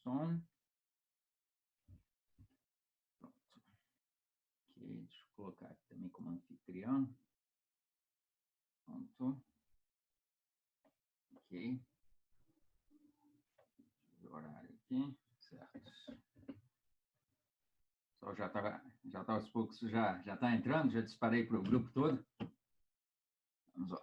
som. Pronto. Ok, deixa eu colocar aqui também como anfitrião. Pronto. Ok. O horário aqui, certo. Só já tá aos poucos, já está entrando, já disparei para o grupo todo. Vamos lá.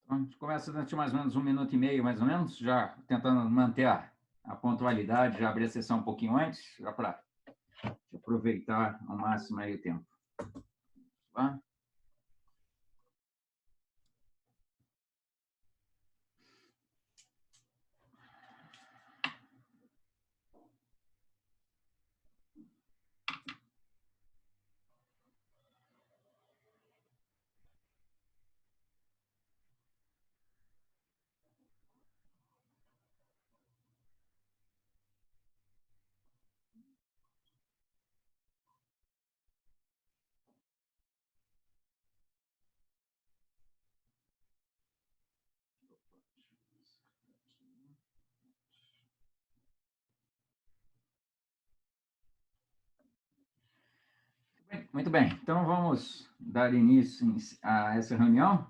Então, a gente começa durante mais ou menos 1 minuto e meio, mais ou menos, já tentando manter a pontualidade, já abrir a sessão um pouquinho antes, já para aproveitar ao máximo aí o tempo. Tá? Muito bem, então vamos dar início a essa reunião.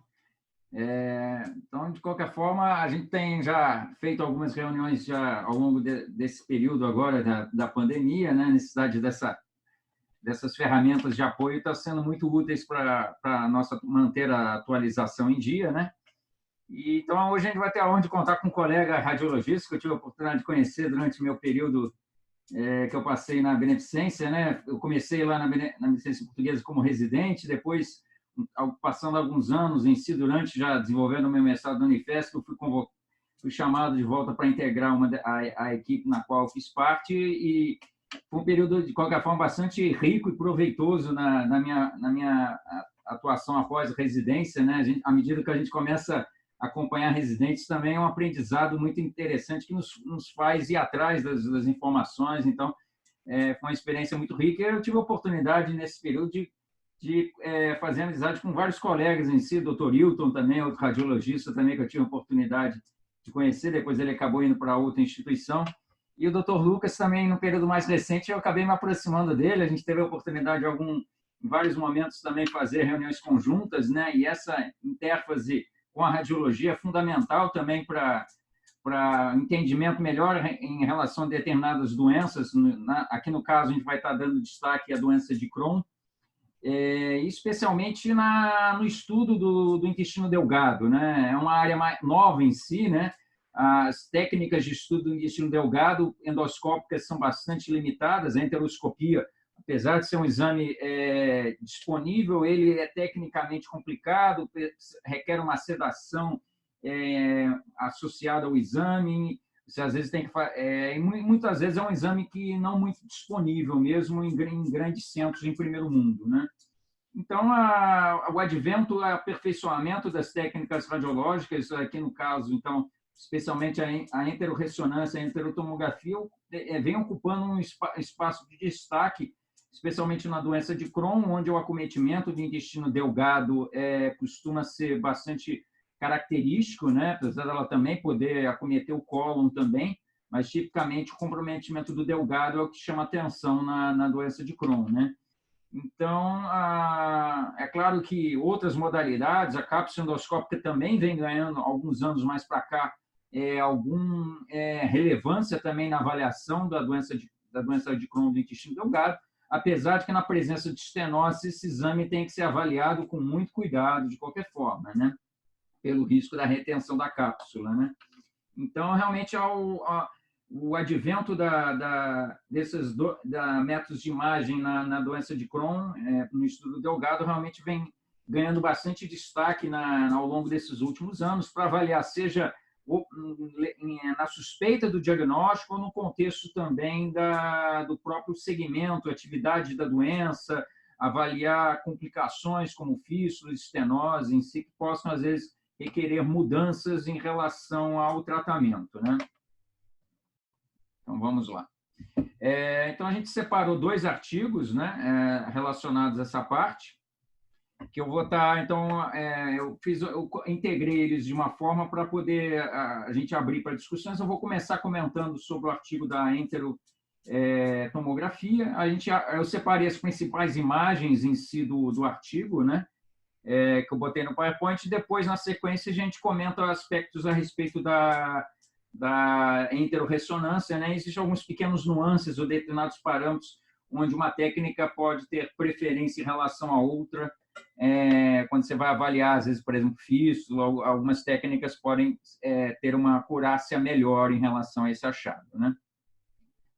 Então, de qualquer forma, a gente tem já feito algumas reuniões já ao longo desse período agora da pandemia, né? A necessidade dessas ferramentas de apoio está sendo muito úteis para manter a atualização em dia, né? E, então, hoje a gente vai ter a honra de contar com um colega radiologista que eu tive a oportunidade de conhecer durante o meu período que eu passei na Beneficência, né? Eu comecei lá na Beneficência Portuguesa como residente, depois, passando alguns anos em si, durante já desenvolvendo o meu mestrado na Unifesp, eu fui chamado de volta para integrar a equipe na qual eu fiz parte e foi um período, de qualquer forma, bastante rico e proveitoso na minha atuação após a residência, né? À medida que a gente começa acompanhar residentes também é um aprendizado muito interessante que nos faz ir atrás das informações. Então, foi uma experiência muito rica. Eu tive a oportunidade, nesse período, de fazer amizade com vários colegas em si, o Dr. Hilton também, outro radiologista também, que eu tive a oportunidade de conhecer, depois ele acabou indo para outra instituição. E o Dr. Lucas também, no período mais recente, eu acabei me aproximando dele, a gente teve a oportunidade em vários momentos também fazer reuniões conjuntas, né? E essa interface com a radiologia é fundamental também para entendimento melhor em relação a determinadas doenças. Aqui, no caso, a gente vai estar dando destaque à doença de Crohn, especialmente no estudo do intestino delgado, né? É uma área nova em si, né? As técnicas de estudo do intestino delgado endoscópicas são bastante limitadas. A enteroscopia, apesar de ser um exame disponível, ele é tecnicamente complicado, requer uma sedação associada ao exame. Você, às vezes, tem que muitas vezes é um exame que não muito disponível mesmo em grandes centros em primeiro mundo, né? Então, o advento, o aperfeiçoamento das técnicas radiológicas, aqui no caso, então, especialmente a enterorressonância, a enterotomografia, vem ocupando um espaço de destaque, especialmente na doença de Crohn, onde o acometimento do intestino delgado costuma ser bastante característico, né? Apesar dela também poder acometer o cólon também, mas tipicamente o comprometimento do delgado é o que chama atenção na doença de Crohn, né? Então, é claro que outras modalidades, a cápsula endoscópica também vem ganhando, alguns anos mais para cá, alguma relevância também na avaliação da doença de Crohn do intestino delgado, apesar de que na presença de estenose, esse exame tem que ser avaliado com muito cuidado, de qualquer forma, né? Pelo risco da retenção da cápsula, né? Então, realmente, o advento desses métodos de imagem na doença de Crohn, no estudo delgado, realmente vem ganhando bastante destaque ao longo desses últimos anos para avaliar, seja na suspeita do diagnóstico ou no contexto também do próprio segmento, atividade da doença, avaliar complicações como fístula, estenose em si, que possam, às vezes, requerer mudanças em relação ao tratamento, né? Então, vamos lá. Então, a gente separou 2 artigos, né, relacionados a essa parte, que eu vou estar, então, eu integrei eles de uma forma para poder a gente abrir para discussões. Eu vou começar comentando sobre o artigo da enterotomografia. Eu separei as principais imagens em si do artigo, né, que eu botei no PowerPoint, e depois, na sequência, a gente comenta aspectos a respeito da enterorressonância, né? Existem alguns pequenos nuances ou determinados parâmetros onde uma técnica pode ter preferência em relação a outra. Quando você vai avaliar, às vezes, por exemplo, fístula, algumas técnicas podem ter uma acurácia melhor em relação a esse achado, né?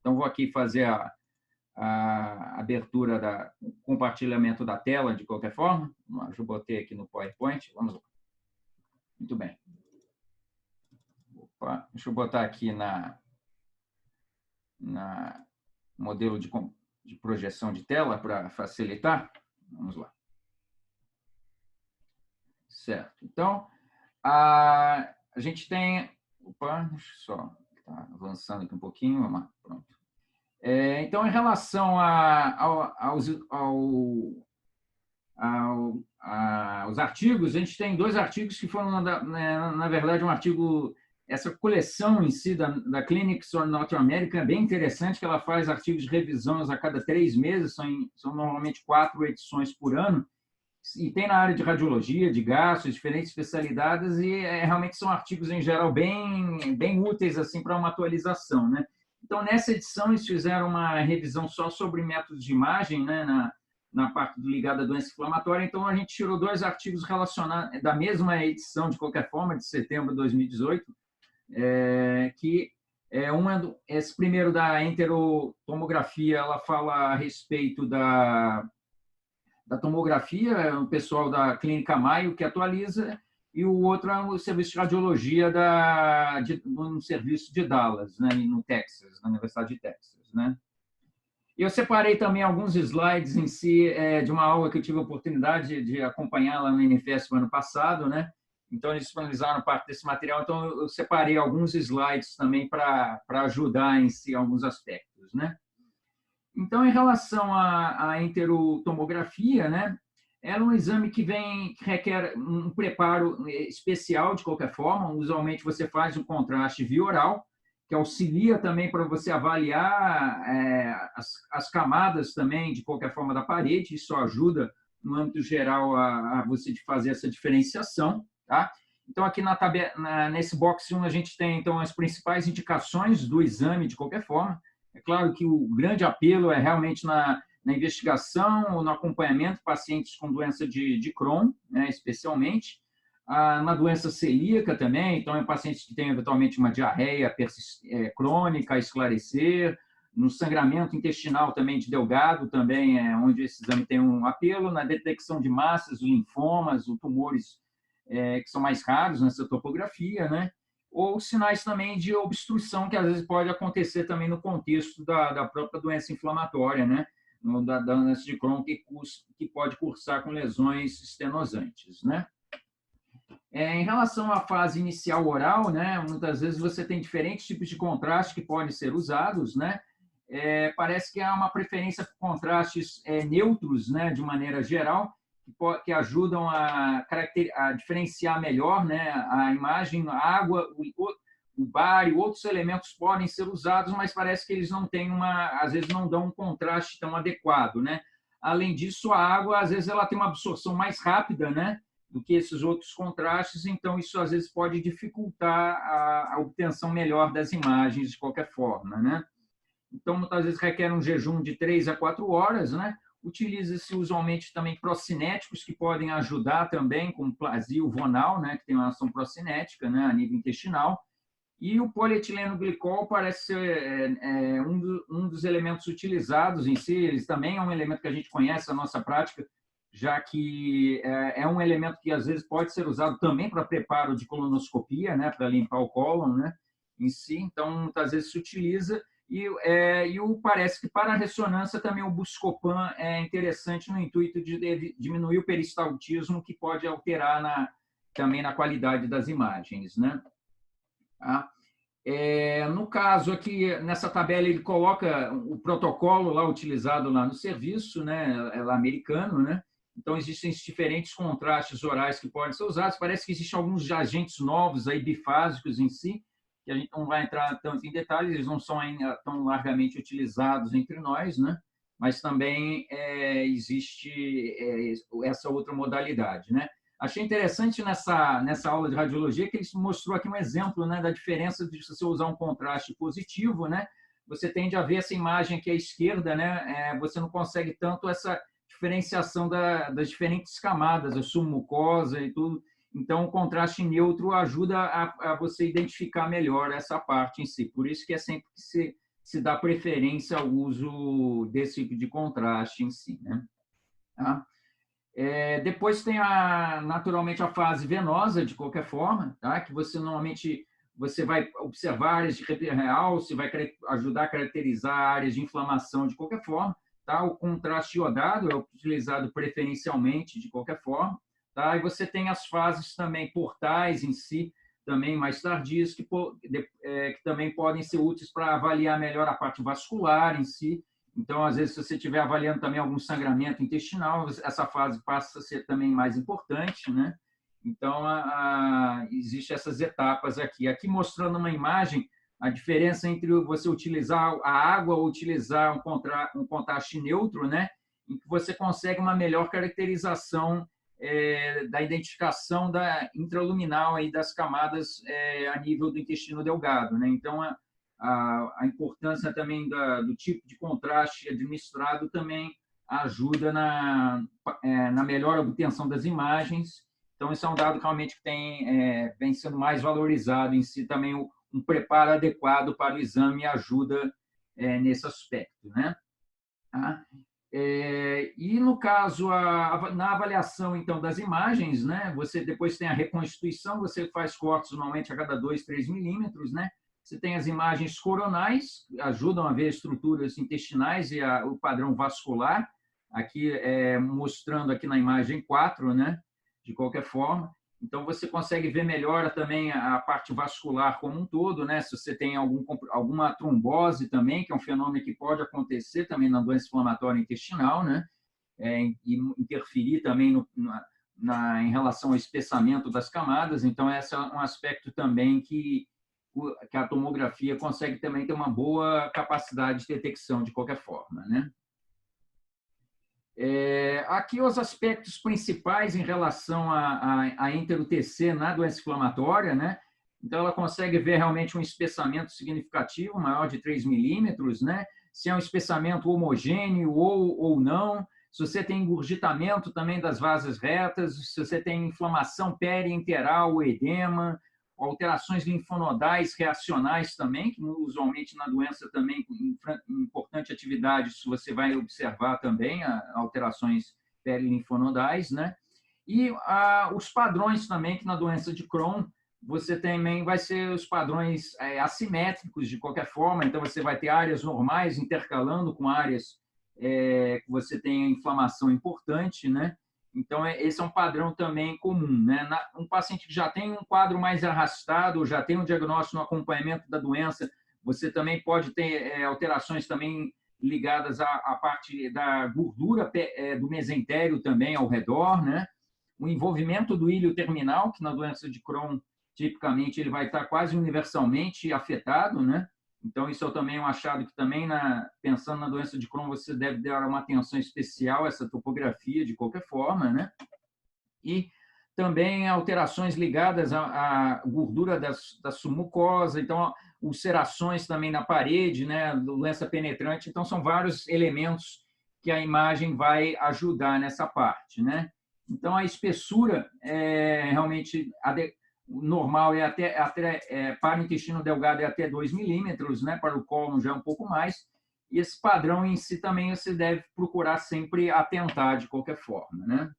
Então, vou aqui fazer a abertura do compartilhamento da tela, de qualquer forma. Eu botei aqui no PowerPoint. Vamos lá. Muito bem. Opa, deixa eu botar aqui na modelo de projeção de tela para facilitar. Vamos lá. Certo. Então, a gente tem... Opa, deixa eu só estar avançando aqui um pouquinho. Vamos lá. Pronto. Então, em relação aos artigos, a gente tem 2 artigos que foram, na verdade, um artigo... Essa coleção em si da Clinics of North America é bem interessante, que ela faz artigos de revisões a cada 3 meses, são normalmente 4 edições por ano, e tem na área de radiologia, de gastos, diferentes especialidades, e realmente são artigos, em geral, bem úteis assim, para uma atualização, né? Então, nessa edição, eles fizeram uma revisão só sobre métodos de imagem, né, na parte ligada à doença inflamatória. Então, a gente tirou 2 artigos relacionados, da mesma edição, de qualquer forma, de setembro de 2018, que esse primeiro da enterotomografia, ela fala a respeito da tomografia, o pessoal da Clínica Maio que atualiza, e o outro é o serviço de radiologia no serviço de Dallas, né, no Texas, na Universidade de Texas, né? E eu separei também alguns slides em si de uma aula que eu tive a oportunidade de acompanhar lá no NFS no ano passado, né? Então, eles disponibilizaram parte desse material, então eu separei alguns slides também para ajudar em si alguns aspectos, né? Então, em relação à enterotomografia, né, ela é um exame que requer um preparo especial, de qualquer forma. Usualmente, você faz um contraste via oral, que auxilia também para você avaliar as camadas também, de qualquer forma, da parede. Isso ajuda, no âmbito geral, a você fazer essa diferenciação. Tá? Então, aqui nesse box 1, a gente tem então, as principais indicações do exame, de qualquer forma. É claro que o grande apelo é realmente na investigação ou no acompanhamento de pacientes com doença de Crohn, né, especialmente. Na doença celíaca também, então, em pacientes que têm eventualmente uma diarreia crônica a esclarecer. No sangramento intestinal também de Delgado, também é onde esse exame tem um apelo. Na detecção de massas, linfomas, ou tumores que são mais raros nessa topografia, né? Ou sinais também de obstrução, que às vezes pode acontecer também no contexto da própria doença inflamatória, né? Da doença de Crohn, que pode cursar com lesões estenosantes, né? Em relação à fase inicial oral, né? Muitas vezes você tem diferentes tipos de contraste que podem ser usados, né? Parece que há uma preferência por contrastes neutros, né? De maneira geral, que ajudam a diferenciar melhor, né, a imagem, a água, o bário, outros elementos podem ser usados, mas parece que eles não têm às vezes não dão um contraste tão adequado, né? Além disso, a água, às vezes, ela tem uma absorção mais rápida, né, do que esses outros contrastes, então isso às vezes pode dificultar a obtenção melhor das imagens de qualquer forma, né? Então, muitas vezes requer um jejum de 3 a 4 horas, né? Utiliza-se usualmente também procinéticos que podem ajudar também, como Plasil Vonal, né, que tem uma ação procinética, né, a nível intestinal. E o polietileno glicol parece ser um dos elementos utilizados em si. Eles também é um elemento que a gente conhece na nossa prática já que é um elemento que às vezes pode ser usado também para preparo de colonoscopia, né, para limpar o cólon, né, em si. Então, muitas vezes se utiliza parece que para a ressonância também o Buscopan é interessante no intuito de diminuir o peristaltismo, que pode alterar também na qualidade das imagens, né? Tá? No caso aqui, nessa tabela, ele coloca o protocolo lá utilizado lá no serviço, né, lá americano, né? Então, existem diferentes contrastes orais que podem ser usados. Parece que existem alguns agentes novos aí, bifásicos em si, que a gente não vai entrar tanto em detalhes, eles não são ainda tão largamente utilizados entre nós, né? Mas também existe essa outra modalidade, né? Achei interessante nessa aula de radiologia que ele mostrou aqui um exemplo, né, da diferença de você usar um contraste positivo, né? Você tende a ver essa imagem aqui à esquerda, né? Você não consegue tanto essa diferenciação das diferentes camadas, a submucosa e tudo. Então, o contraste neutro ajuda a você identificar melhor essa parte em si. Por isso que é sempre que se dá preferência ao uso desse tipo de contraste em si, né? Tá? Depois tem naturalmente a fase venosa, de qualquer forma, tá? Que você normalmente vai observar áreas de real, você vai ajudar a caracterizar áreas de inflamação de qualquer forma. Tá? O contraste iodado é utilizado preferencialmente de qualquer forma. Tá? E você tem as fases também portais em si, também mais tardias, que também podem ser úteis para avaliar melhor a parte vascular em si. Então, às vezes, se você estiver avaliando também algum sangramento intestinal, essa fase passa a ser também mais importante, né? Então, existem essas etapas aqui. Aqui mostrando uma imagem, a diferença entre você utilizar a água ou utilizar um contraste neutro, né? Em que você consegue uma melhor caracterização da identificação da intraluminal aí das camadas a nível do intestino delgado, né? Então, a importância também do tipo de contraste administrado também ajuda na melhor obtenção das imagens. Então, esse é um dado realmente que vem sendo mais valorizado em si, também um preparo adequado para o exame ajuda nesse aspecto, né? Tá? E no caso, na avaliação então das imagens, né, você depois tem a reconstituição, você faz cortes normalmente a cada 2, 3 milímetros, né? Você tem as imagens coronais, que ajudam a ver estruturas intestinais e o padrão vascular, aqui mostrando aqui na imagem 4, né, de qualquer forma. Então, você consegue ver melhor também a parte vascular como um todo, né? Se você tem alguma trombose também, que é um fenômeno que pode acontecer também na doença inflamatória intestinal, né? E interferir também em relação ao espessamento das camadas. Então, esse é um aspecto também que a tomografia consegue também ter uma boa capacidade de detecção de qualquer forma, né? Aqui os aspectos principais em relação a enter-UTC na doença inflamatória, né? Então, ela consegue ver realmente um espessamento significativo, maior de 3 milímetros, né? Se é um espessamento homogêneo ou não, se você tem engurgitamento também das vasas retas, se você tem inflamação perienteral ou edema, alterações linfonodais reacionais também, que usualmente na doença também em importante atividade, isso você vai observar também, alterações perilinfonodais, né? E os padrões também, que na doença de Crohn, você também vai ser os padrões assimétricos de qualquer forma, então você vai ter áreas normais intercalando com áreas que você tem inflamação importante, né? Então, esse é um padrão também comum, né? Um paciente que já tem um quadro mais arrastado, já tem um diagnóstico no acompanhamento da doença, você também pode ter alterações também ligadas à parte da gordura do mesentério também ao redor, né? O envolvimento do ilho terminal, que na doença de Crohn, tipicamente, ele vai estar quase universalmente afetado, né? Então, isso é também um achado que também, pensando na doença de Crohn, você deve dar uma atenção especial a essa topografia, de qualquer forma, né? E também alterações ligadas à gordura da submucosa, então, ulcerações também na parede, né? Doença penetrante. Então, são vários elementos que a imagem vai ajudar nessa parte, né? Então, a espessura realmente o normal para o intestino delgado é até 2 milímetros, né? Para o cólon já é um pouco mais. e esse padrão em si também você deve procurar sempre atentar de qualquer forma, né?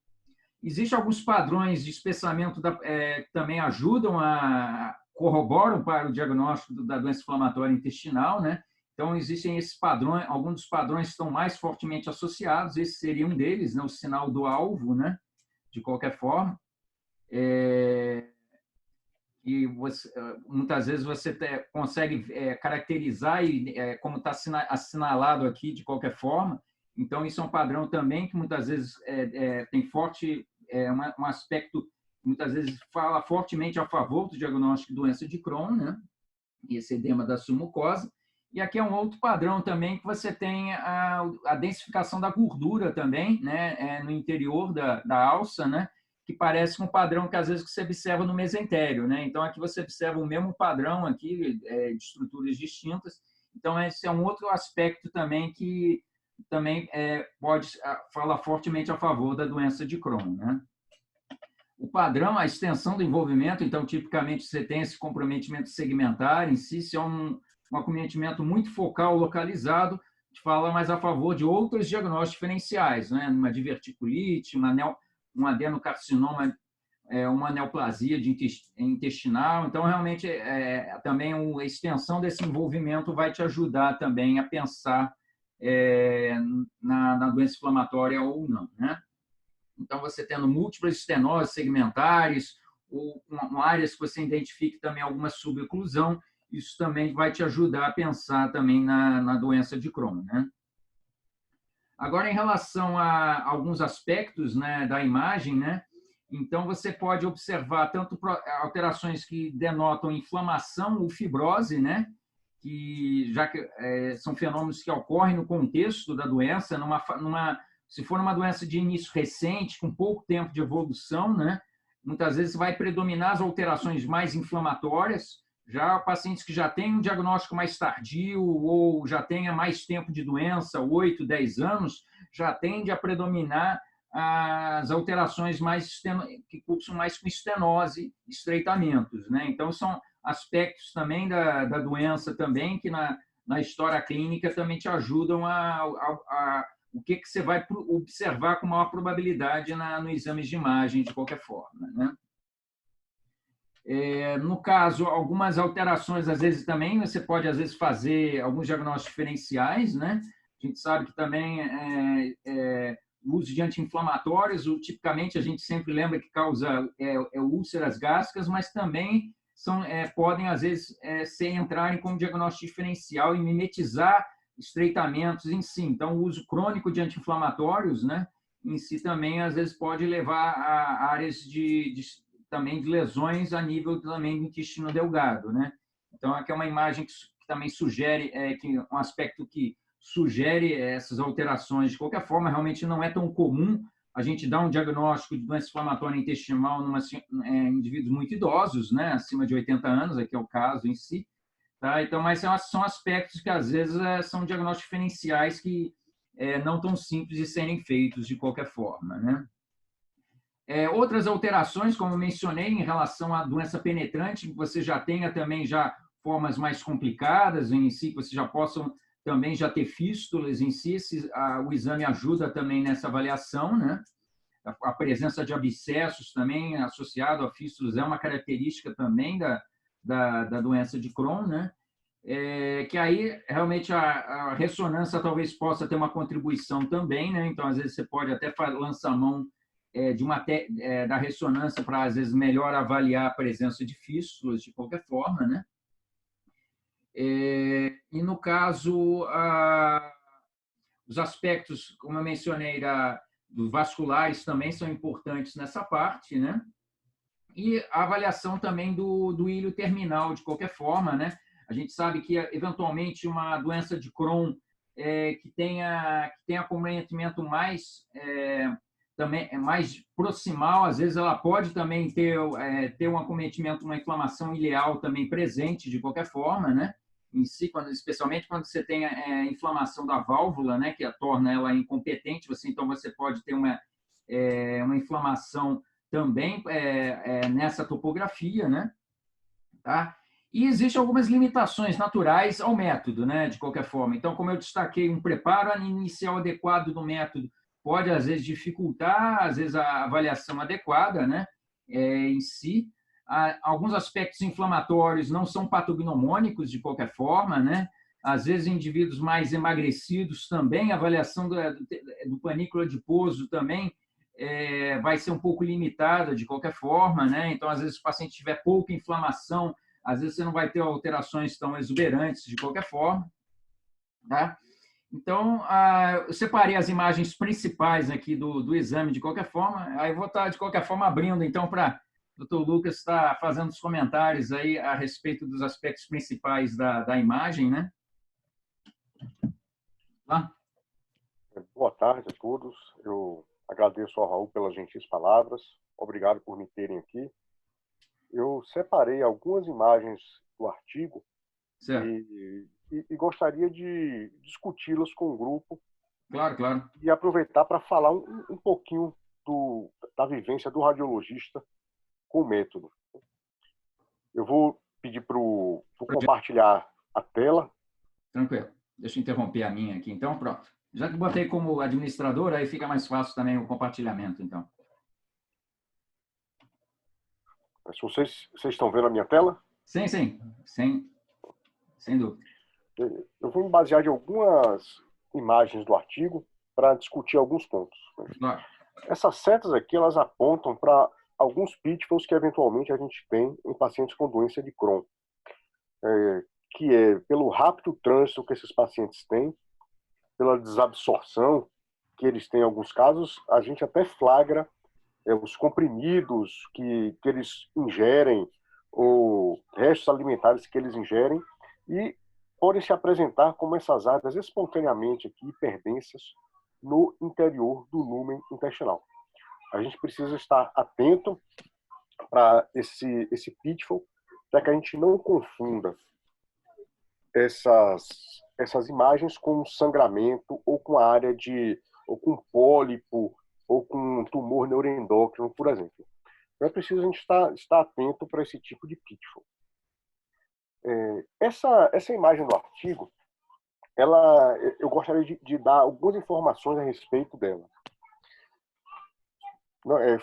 Existem alguns padrões de espessamento que também ajudam corroboram para o diagnóstico da doença inflamatória intestinal, né? Então, existem esses padrões, alguns dos padrões estão mais fortemente associados, esse seria um deles, né? O sinal do alvo, né? De qualquer forma. E muitas vezes você consegue caracterizar como está assinalado aqui de qualquer forma. Então, isso é um padrão também que muitas vezes tem forte, um aspecto, muitas vezes fala fortemente a favor do diagnóstico de doença de Crohn, né? E esse edema da submucosa. E aqui é um outro padrão também que você tem a densificação da gordura também, né? No interior da alça, né? Que parece um padrão que às vezes você observa no mesentério, né? Então aqui você observa o mesmo padrão aqui de estruturas distintas. Então esse é um outro aspecto também que também pode falar fortemente a favor da doença de Crohn, né? O padrão, a extensão do envolvimento, então tipicamente você tem esse comprometimento segmentar em si, se é um acometimento muito focal, localizado, te fala mais a favor de outros diagnósticos diferenciais, né? Uma diverticulite, um adenocarcinoma, uma neoplasia intestinal. Então, realmente, também a extensão desse envolvimento vai te ajudar também a pensar na doença inflamatória ou não, né? Então, você tendo múltiplas estenoses segmentares, ou áreas que você identifique também alguma suboclusão, isso também vai te ajudar a pensar também na doença de Crohn, né? Agora, em relação a alguns aspectos, né, da imagem, né? Então, você pode observar tanto alterações que denotam inflamação ou fibrose, né? Que já que são fenômenos que ocorrem no contexto da doença, se for uma doença de início recente, com pouco tempo de evolução, né? Muitas vezes vai predominar as alterações mais inflamatórias. Já pacientes que já têm um diagnóstico mais tardio ou já tenha mais tempo de doença, 8, 10 anos, já tende a predominar as alterações que cursam mais com estenose, estreitamentos, né? Então, são aspectos também da doença também que na história clínica também te ajudam o que você vai observar com maior probabilidade no exame de imagem, de qualquer forma, né? No caso, algumas alterações, às vezes, também, você pode, às vezes, fazer alguns diagnósticos diferenciais, né? A gente sabe que também o uso de anti-inflamatórios, tipicamente, a gente sempre lembra que causa úlceras gástricas, mas também podem, às vezes, entrarem como diagnóstico diferencial e mimetizar estreitamentos em si. Então, o uso crônico de anti-inflamatórios, né, em si também, às vezes, pode levar a áreas também de lesões a nível também do intestino delgado, né? Então, aqui é uma imagem que também sugere um aspecto que sugere essas alterações. De qualquer forma, realmente não é tão comum a gente dar um diagnóstico de doença inflamatória intestinal em indivíduos muito idosos, né, acima de 80 anos, aqui é o caso em si, tá? Então, mas são aspectos que às vezes são diagnósticos diferenciais que não tão simples de serem feitos de qualquer forma, né? Outras alterações, como eu mencionei, em relação à doença penetrante, que você já tenha também já formas mais complicadas em si, que você já possam também já ter fístulas em si, o exame ajuda também nessa avaliação, né? A presença de abscessos também associado a fístulas é uma característica também da doença de Crohn, né? Que aí realmente a ressonância talvez possa ter uma contribuição também, né? Então, às vezes, você pode até lançar a mão da ressonância para, às vezes, melhor avaliar a presença de fístulas, de qualquer forma, né? E, no caso, os aspectos, como eu mencionei, dos vasculares também são importantes nessa parte, né? E a avaliação também do ilho terminal, de qualquer forma, né? A gente sabe que, eventualmente, uma doença de Crohn que tenha comprometimento mais também mais proximal, às vezes ela pode também ter um acometimento, uma inflamação ileal também presente, de qualquer forma, né? Em si, especialmente quando você tem inflamação da válvula, né, que torna ela incompetente, então você pode ter uma inflamação também nessa topografia, né? Tá? E existem algumas limitações naturais ao método, né, de qualquer forma. Então, como eu destaquei, um preparo inicial adequado do método pode, às vezes, dificultar, às vezes, a avaliação adequada, né, em si. Alguns aspectos inflamatórios não são patognomônicos, de qualquer forma, né? Às vezes, indivíduos mais emagrecidos também, a avaliação do panículo adiposo também vai ser um pouco limitada, de qualquer forma, né? Então, às vezes, se o paciente tiver pouca inflamação, às vezes você não vai ter alterações tão exuberantes de qualquer forma, tá? Então, eu separei as imagens principais aqui do exame de qualquer forma, aí vou estar, de qualquer forma, abrindo, então, para o Dr. Lucas estar fazendo os comentários aí a respeito dos aspectos principais da imagem, né? Tá? Boa tarde a todos. Eu agradeço ao Raul pelas gentis palavras. Obrigado por me terem aqui. Eu separei algumas imagens do artigo e gostaria de discuti-las com o grupo. Claro, claro. E aproveitar para falar um pouquinho da vivência do radiologista com o método. Eu vou pedir para compartilhar a tela. Tranquilo. Deixa eu interromper a minha aqui, então, pronto. Já que botei como administrador, aí fica mais fácil também o compartilhamento, então. Se vocês estão vendo a minha tela? Sim, sim. Sem dúvida. Eu vou me basear em algumas imagens do artigo para discutir alguns pontos. Claro. Essas setas aqui, elas apontam para alguns pitfalls que eventualmente a gente tem em pacientes com doença de Crohn, que é pelo rápido trânsito que esses pacientes têm, pela desabsorção que eles têm em alguns casos, a gente até flagra os comprimidos que eles ingerem, ou restos alimentares que eles ingerem, e podem se apresentar como essas áreas espontaneamente aqui, hiperdensas, no interior do lúmen intestinal. A gente precisa estar atento para esse pitfall, para que a gente não confunda essas imagens com sangramento ou com a área ou com pólipo ou com tumor neuroendócrino, por exemplo. Então é preciso a gente estar atento para esse tipo de pitfall. Essa imagem do artigo, eu gostaria de dar algumas informações a respeito dela.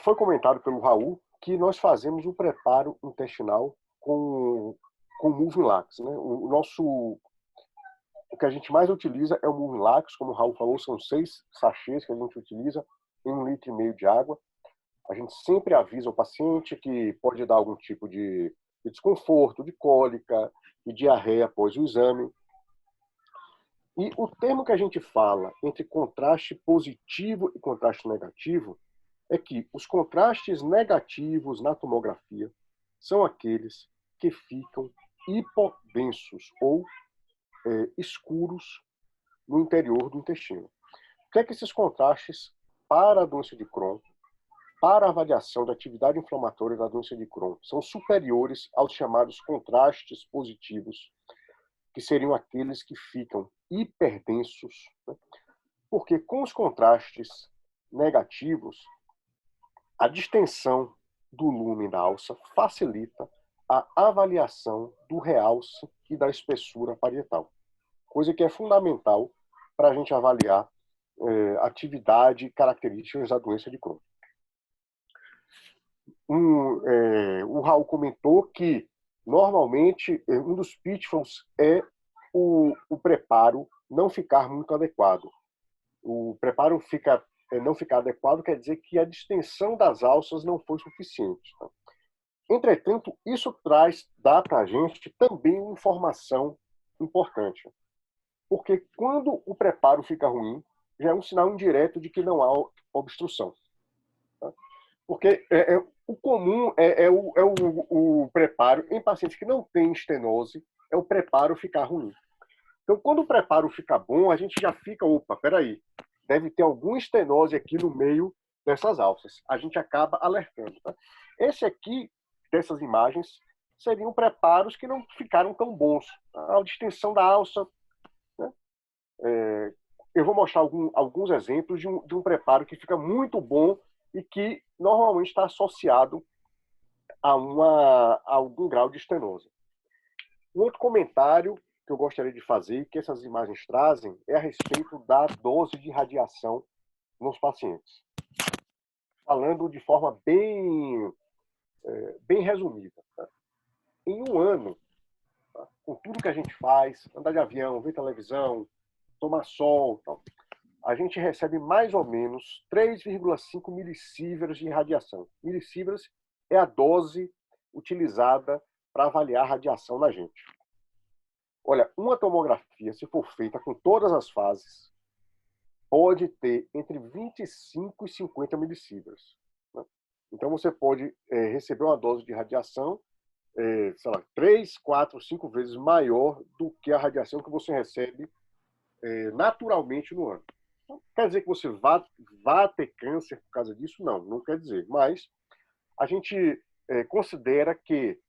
Foi comentado pelo Raul que nós fazemos o preparo intestinal com Moving-Lax, né? O que a gente mais utiliza é o Moving-Lax, como o Raul falou, são 6 sachês que a gente utiliza em 1,5 litro de água. A gente sempre avisa o paciente que pode dar algum tipo de desconforto, de cólica, de diarreia após o exame. E o termo que a gente fala entre contraste positivo e contraste negativo é que os contrastes negativos na tomografia são aqueles que ficam hipodensos ou escuros no interior do intestino. O que é que esses contrastes para a doença de Crohn, para a avaliação da atividade inflamatória da doença de Crohn, são superiores aos chamados contrastes positivos, que seriam aqueles que ficam hiperdensos, né? Porque com os contrastes negativos, a distensão do lúmen da alça facilita a avaliação do realce e da espessura parietal, coisa que é fundamental para a gente avaliar atividade e características da doença de Crohn. O Raul comentou que, normalmente, um dos pitfalls é o preparo não ficar muito adequado. O preparo não ficar adequado quer dizer que a distensão das alças não foi suficiente. Tá? Entretanto, isso dá para a gente também uma informação importante. Porque quando o preparo fica ruim, já é um sinal indireto de que não há obstrução. Tá? Porque o comum o preparo em pacientes que não têm estenose, é o preparo ficar ruim. Então, quando o preparo fica bom, a gente já fica, opa, peraí, deve ter alguma estenose aqui no meio dessas alças. A gente acaba alertando. Tá? Esse aqui, dessas imagens, seriam preparos que não ficaram tão bons. A distensão da alça, né? Eu vou mostrar alguns exemplos de um preparo que fica muito bom e que normalmente está associado a algum grau de estenose. Um outro comentário que eu gostaria de fazer, que essas imagens trazem, é a respeito da dose de radiação nos pacientes. Falando de forma bem resumida. Tá? Em um ano, tá? Com tudo que a gente faz, andar de avião, ver televisão, tomar sol, tal, a gente recebe mais ou menos 3,5 milissieverts de radiação. Milissieverts é a dose utilizada para avaliar a radiação na gente. Olha, uma tomografia, se for feita com todas as fases, pode ter entre 25 e 50 milissieverts. Né? Então, você pode receber uma dose de radiação, sei lá, 3, 4, 5 vezes maior do que a radiação que você recebe naturalmente no ano. Não quer dizer que você vá ter câncer por causa disso? Não, não quer dizer. Mas a gente considera que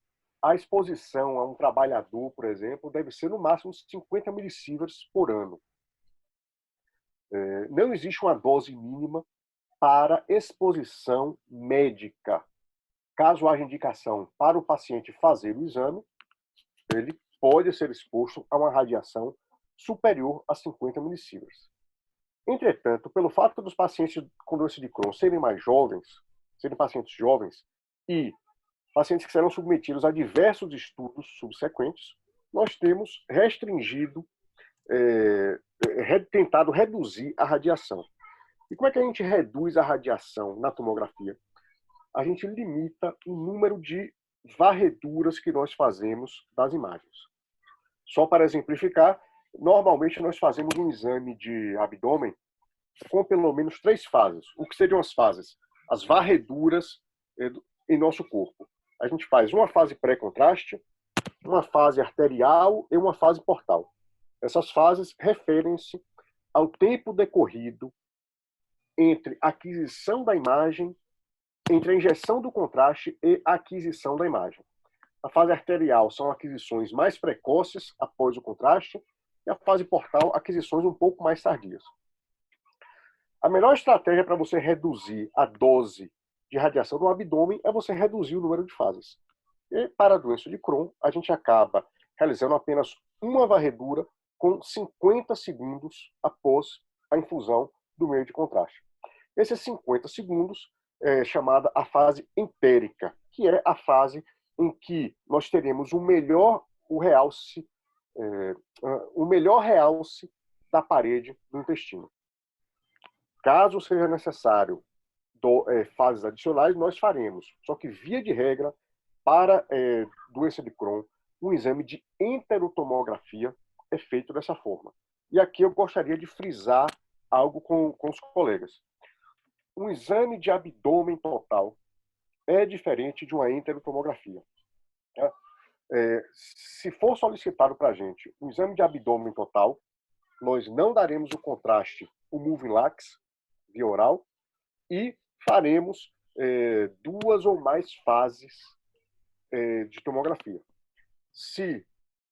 a exposição a um trabalhador, por exemplo, deve ser no máximo 50 milissieverts por ano. Não existe uma dose mínima para exposição médica. Caso haja indicação para o paciente fazer o exame, ele pode ser exposto a uma radiação superior a 50 milissieverts. Entretanto, pelo fato dos pacientes com doença de Crohn serem mais jovens, serem pacientes jovens e pacientes que serão submetidos a diversos estudos subsequentes, nós temos restringido, tentado reduzir a radiação. E como é que a gente reduz a radiação na tomografia? A gente limita o número de varreduras que nós fazemos das imagens. Só para exemplificar, normalmente nós fazemos um exame de abdômen com pelo menos 3 fases. O que seriam as fases? As varreduras em nosso corpo. A gente faz uma fase pré-contraste, uma fase arterial e uma fase portal. Essas fases referem-se ao tempo decorrido entre a aquisição da imagem, entre a injeção do contraste e a aquisição da imagem. A fase arterial são aquisições mais precoces após o contraste e a fase portal, aquisições um pouco mais tardias. A melhor estratégia para você reduzir a dose de radiação no abdômen é você reduzir o número de fases. E para a doença de Crohn, a gente acaba realizando apenas uma varredura com 50 segundos após a infusão do meio de contraste. Esses 50 segundos é chamada a fase entérica, que é a fase em que nós teremos o melhor realce da parede do intestino. Caso seja necessário fases adicionais, nós faremos. Só que, via de regra, para doença de Crohn, um exame de enterotomografia é feito dessa forma. E aqui eu gostaria de frisar algo com os colegas. Um exame de abdômen total é diferente de uma enterotomografia. Tá? Se for solicitado para a gente um exame de abdômen total, nós não daremos o contraste, o Moving Lax, via oral, e faremos 2 ou mais fases de tomografia. Se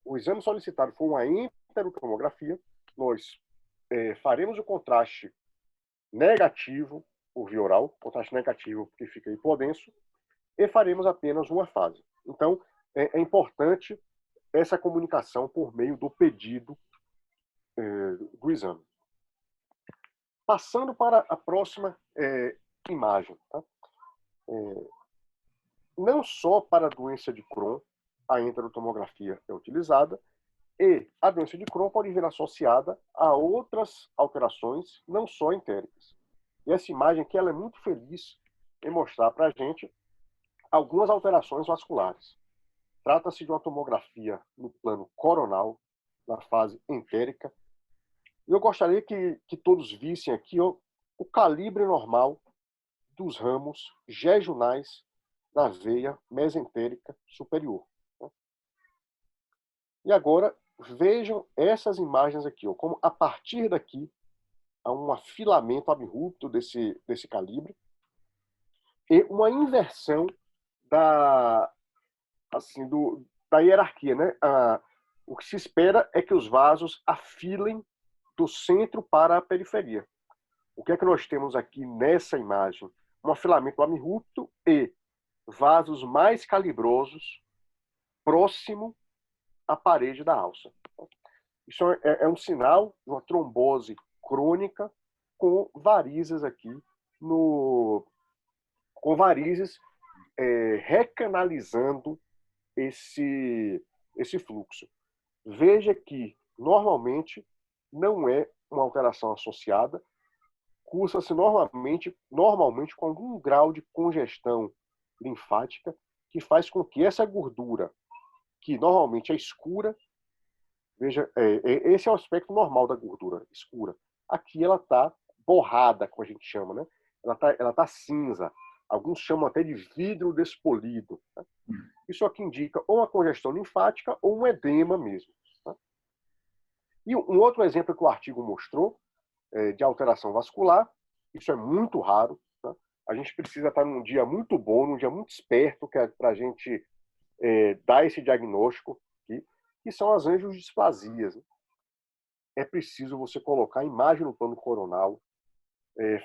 o exame solicitado for uma enterotomografia, nós faremos o contraste negativo por via oral, contraste negativo porque fica hipodenso, e faremos apenas uma fase. Então, é importante essa comunicação por meio do pedido do exame. Passando para a próxima imagem. Tá? Não só para a doença de Crohn, a enterotomografia é utilizada, e a doença de Crohn pode vir associada a outras alterações, não só entéricas. E essa imagem aqui ela é muito feliz em mostrar para a gente algumas alterações vasculares. Trata-se de uma tomografia no plano coronal, na fase entérica. E eu gostaria que todos vissem aqui o calibre normal dos ramos jejunais da veia mesentérica superior. E agora, vejam essas imagens aqui, como a partir daqui há um afilamento abrupto desse calibre e uma inversão da hierarquia. Né? O que se espera é que os vasos afilem do centro para a periferia. O que é que nós temos aqui nessa imagem? Um afilamento abrupto e vasos mais calibrosos próximo a parede da alça. Isso é um sinal de uma trombose crônica com varizes aqui, com varizes recanalizando esse fluxo. Veja que, normalmente, não é uma alteração associada, cursa-se normalmente com algum grau de congestão linfática que faz com que essa gordura, que normalmente é escura, veja, esse é o aspecto normal da gordura, escura. Aqui ela está borrada, como a gente chama, né? Ela tá cinza. Alguns chamam até de vidro despolido. Tá? Isso aqui indica ou uma congestão linfática ou um edema mesmo. Tá? E um outro exemplo que o artigo mostrou de alteração vascular, isso é muito raro. Tá? A gente precisa estar num dia muito bom, num dia muito esperto, para a gente dar esse diagnóstico, que são as angiodisplasias. Né? É preciso você colocar a imagem no plano coronal,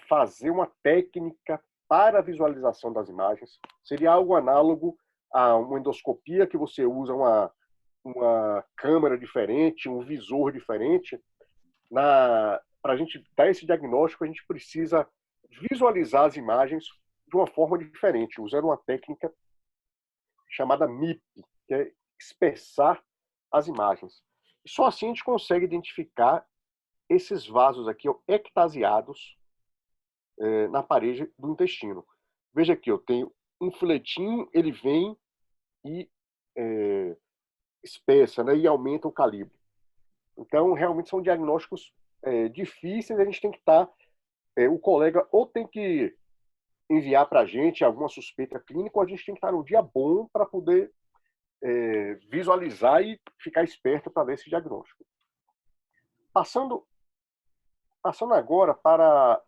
fazer uma técnica para a visualização das imagens. Seria algo análogo a uma endoscopia, que você usa uma câmera diferente, um visor diferente. Para a gente dar esse diagnóstico, a gente precisa visualizar as imagens de uma forma diferente, usando uma técnica chamada MIP, que é espessar as imagens. E só assim a gente consegue identificar esses vasos aqui ectasiados na parede do intestino. Veja aqui, eu tenho um filetinho, ele vem e espessa, né, e aumenta o calibre. Então, realmente são diagnósticos difíceis, a gente tem que estar... o colega ou tem que enviar para a gente alguma suspeita clínica, ou a gente tem que estar no dia bom para poder visualizar e ficar esperto para ver esse diagnóstico. Passando agora para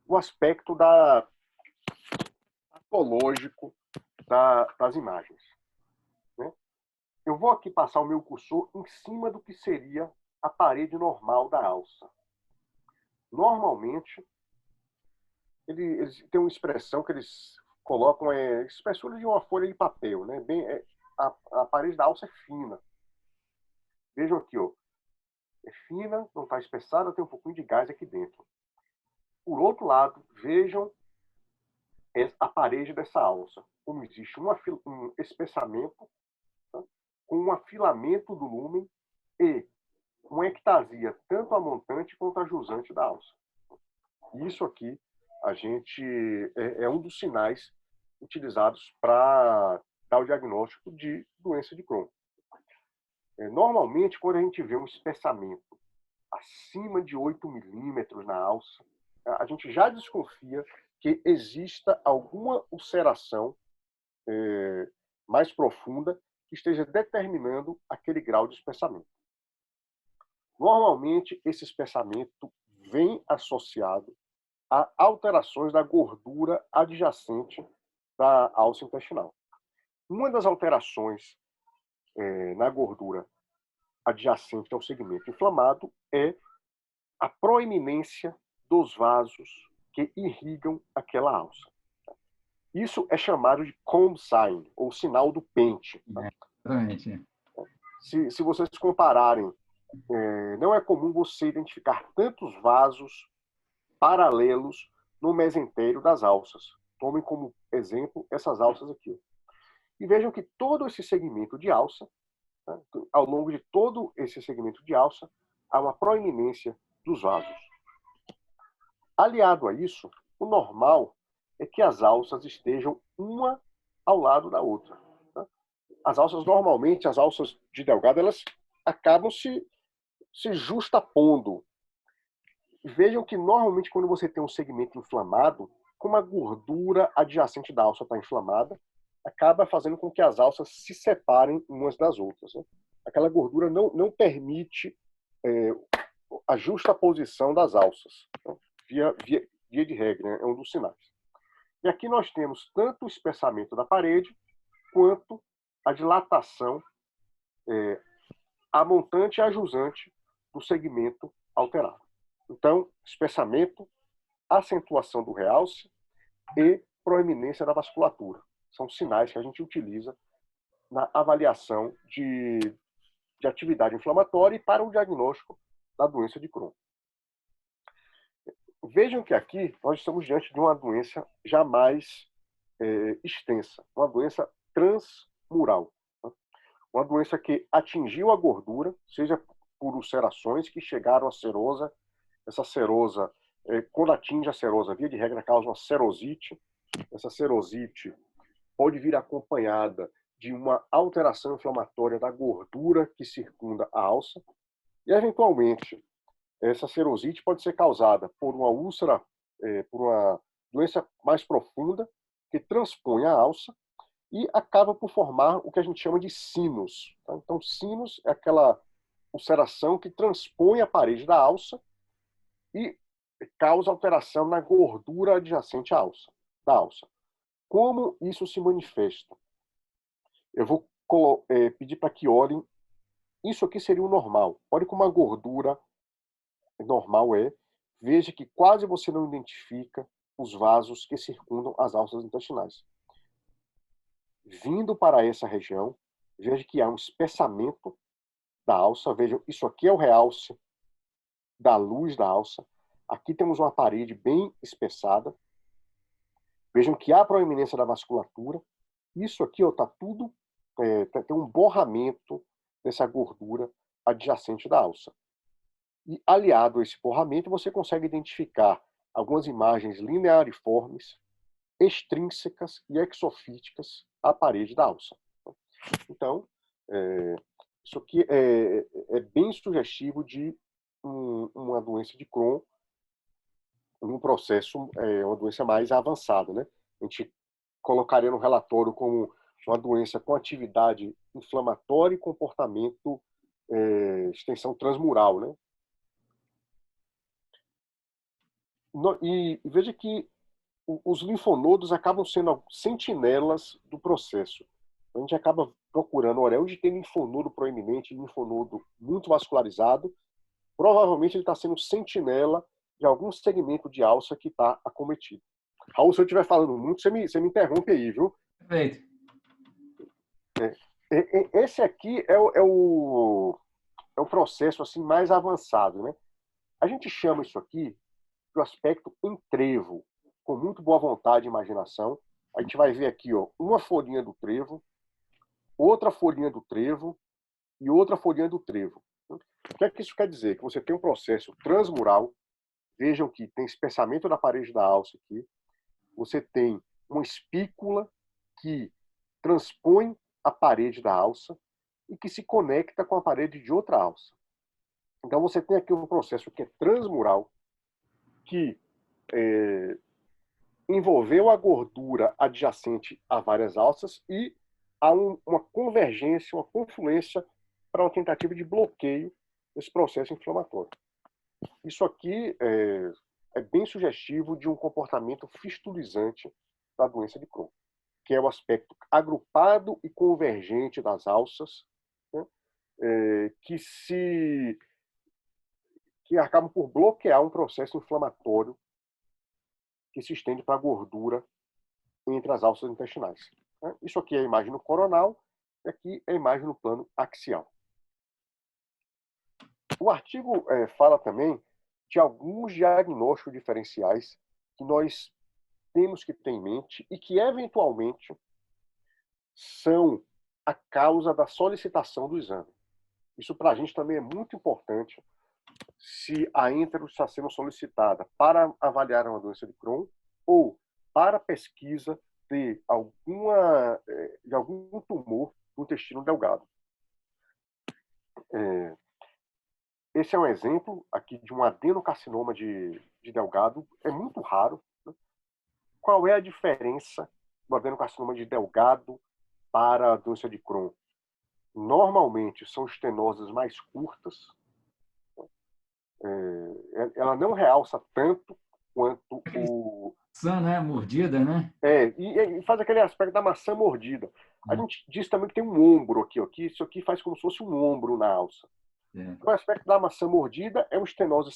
o aspecto patológico das imagens. Né? Eu vou aqui passar o meu cursor em cima do que seria a parede normal da alça. Normalmente, eles têm uma expressão que eles colocam, espessura de uma folha de papel. Né? A parede da alça é fina. Vejam aqui, ó, é fina, não está espessada, tem um pouquinho de gás aqui dentro. Por outro lado, vejam a parede dessa alça, como existe um espessamento, tá? Com um afilamento do lúmen e uma ectasia, tanto a montante quanto a jusante da alça. Isso aqui a gente é um dos sinais utilizados para dar o diagnóstico de doença de Crohn. Normalmente, quando a gente vê um espessamento acima de 8 milímetros na alça, a gente já desconfia que exista alguma ulceração mais profunda que esteja determinando aquele grau de espessamento. Normalmente, esse espessamento vem associado a alterações da gordura adjacente da alça intestinal. Uma das alterações na gordura adjacente ao segmento inflamado é a proeminência dos vasos que irrigam aquela alça. Isso é chamado de comb sign, ou sinal do pente. Tá? Exatamente. Se vocês compararem, não é comum você identificar tantos vasos paralelos no mesentério das alças. Tomem como exemplo essas alças aqui. E vejam que todo esse segmento de alça, né, ao longo de todo esse segmento de alça, há uma proeminência dos vasos. Aliado a isso, o normal é que as alças estejam uma ao lado da outra. Tá? As alças, normalmente, as alças de Delgado, elas acabam se justapondo. Vejam que, normalmente, quando você tem um segmento inflamado, como a gordura adjacente da alça está inflamada, acaba fazendo com que as alças se separem umas das outras. Né? Aquela gordura não permite a justaposição das alças. Então, via de regra, né? É um dos sinais. E aqui nós temos tanto o espessamento da parede, quanto a dilatação, a montante e a jusante do segmento alterado. Então, espessamento, acentuação do realce e proeminência da vasculatura. São sinais que a gente utiliza na avaliação de atividade inflamatória e para o diagnóstico da doença de Crohn. Vejam que aqui nós estamos diante de uma doença já mais extensa, uma doença transmural. Tá? Uma doença que atingiu a gordura, seja por ulcerações que chegaram à serosa. Essa serosa, quando atinge a serosa, via de regra, causa uma serosite. Essa serosite pode vir acompanhada de uma alteração inflamatória da gordura que circunda a alça. E, eventualmente, essa serosite pode ser causada por uma úlcera, por uma doença mais profunda, que transpõe a alça e acaba por formar o que a gente chama de sinus. Tá? Então, sinus é aquela ulceração que transpõe a parede da alça e causa alteração na gordura adjacente à alça, da alça. Como isso se manifesta? Eu vou pedir para que olhem. Isso aqui seria o normal. Olhe como a gordura normal é. Veja que quase você não identifica os vasos que circundam as alças intestinais. Vindo para essa região, veja que há um espessamento da alça. Vejam, isso aqui é o realce da luz da alça. Aqui temos uma parede bem espessada. Vejam que há proeminência da vasculatura. Isso aqui está tudo, tem um borramento dessa gordura adjacente da alça. E, aliado a esse borramento, você consegue identificar algumas imagens lineariformes, extrínsecas e exofíticas à parede da alça. Então, isso aqui é bem sugestivo de uma doença de Crohn, num processo, uma doença mais avançada, né? A gente colocaria no relatório como uma doença com atividade inflamatória e comportamento, extensão transmural, né? E veja que os linfonodos acabam sendo sentinelas do processo. A gente acaba procurando, olha, onde tem linfonodo proeminente, linfonodo muito vascularizado, provavelmente ele está sendo sentinela de algum segmento de alça que está acometido. Raul, se eu estiver falando muito, você me interrompe aí, viu? Perfeito. Esse aqui é o processo assim, mais avançado, né? A gente chama isso aqui do aspecto em trevo, com muito boa vontade e imaginação. A gente vai ver aqui, ó, uma folhinha do trevo, outra folhinha do trevo e outra folhinha do trevo. O que é que isso quer dizer? Que você tem um processo transmural. Vejam que tem espessamento da parede da alça aqui. Você tem uma espícula que transpõe a parede da alça e que se conecta com a parede de outra alça. Então você tem aqui um processo que é transmural, que envolveu a gordura adjacente a várias alças e há uma convergência, uma confluência para uma tentativa de bloqueio desse processo inflamatório. Isso aqui é bem sugestivo de um comportamento fistulizante da doença de Crohn, que é o aspecto agrupado e convergente das alças, né, que acabam por bloquear um processo inflamatório que se estende para a gordura entre as alças intestinais. Isso aqui é a imagem no coronal e aqui é a imagem no plano axial. O artigo fala também de alguns diagnósticos diferenciais que nós temos que ter em mente e que, eventualmente, são a causa da solicitação do exame. Isso, para a gente, também é muito importante se a íntero está sendo solicitada para avaliar uma doença de Crohn ou para pesquisa de algum tumor no intestino delgado. Esse é um exemplo aqui de um adenocarcinoma de delgado. É muito raro. Né? Qual é a diferença do adenocarcinoma de delgado para a doença de Crohn? Normalmente são estenoses mais curtas. Ela não realça tanto quanto o... Maçã, né? Mordida, né? E faz aquele aspecto da maçã mordida. A gente diz também que tem um ombro aqui, ó, que isso aqui faz como se fosse um ombro na alça. O aspecto da maçã mordida é uma estenose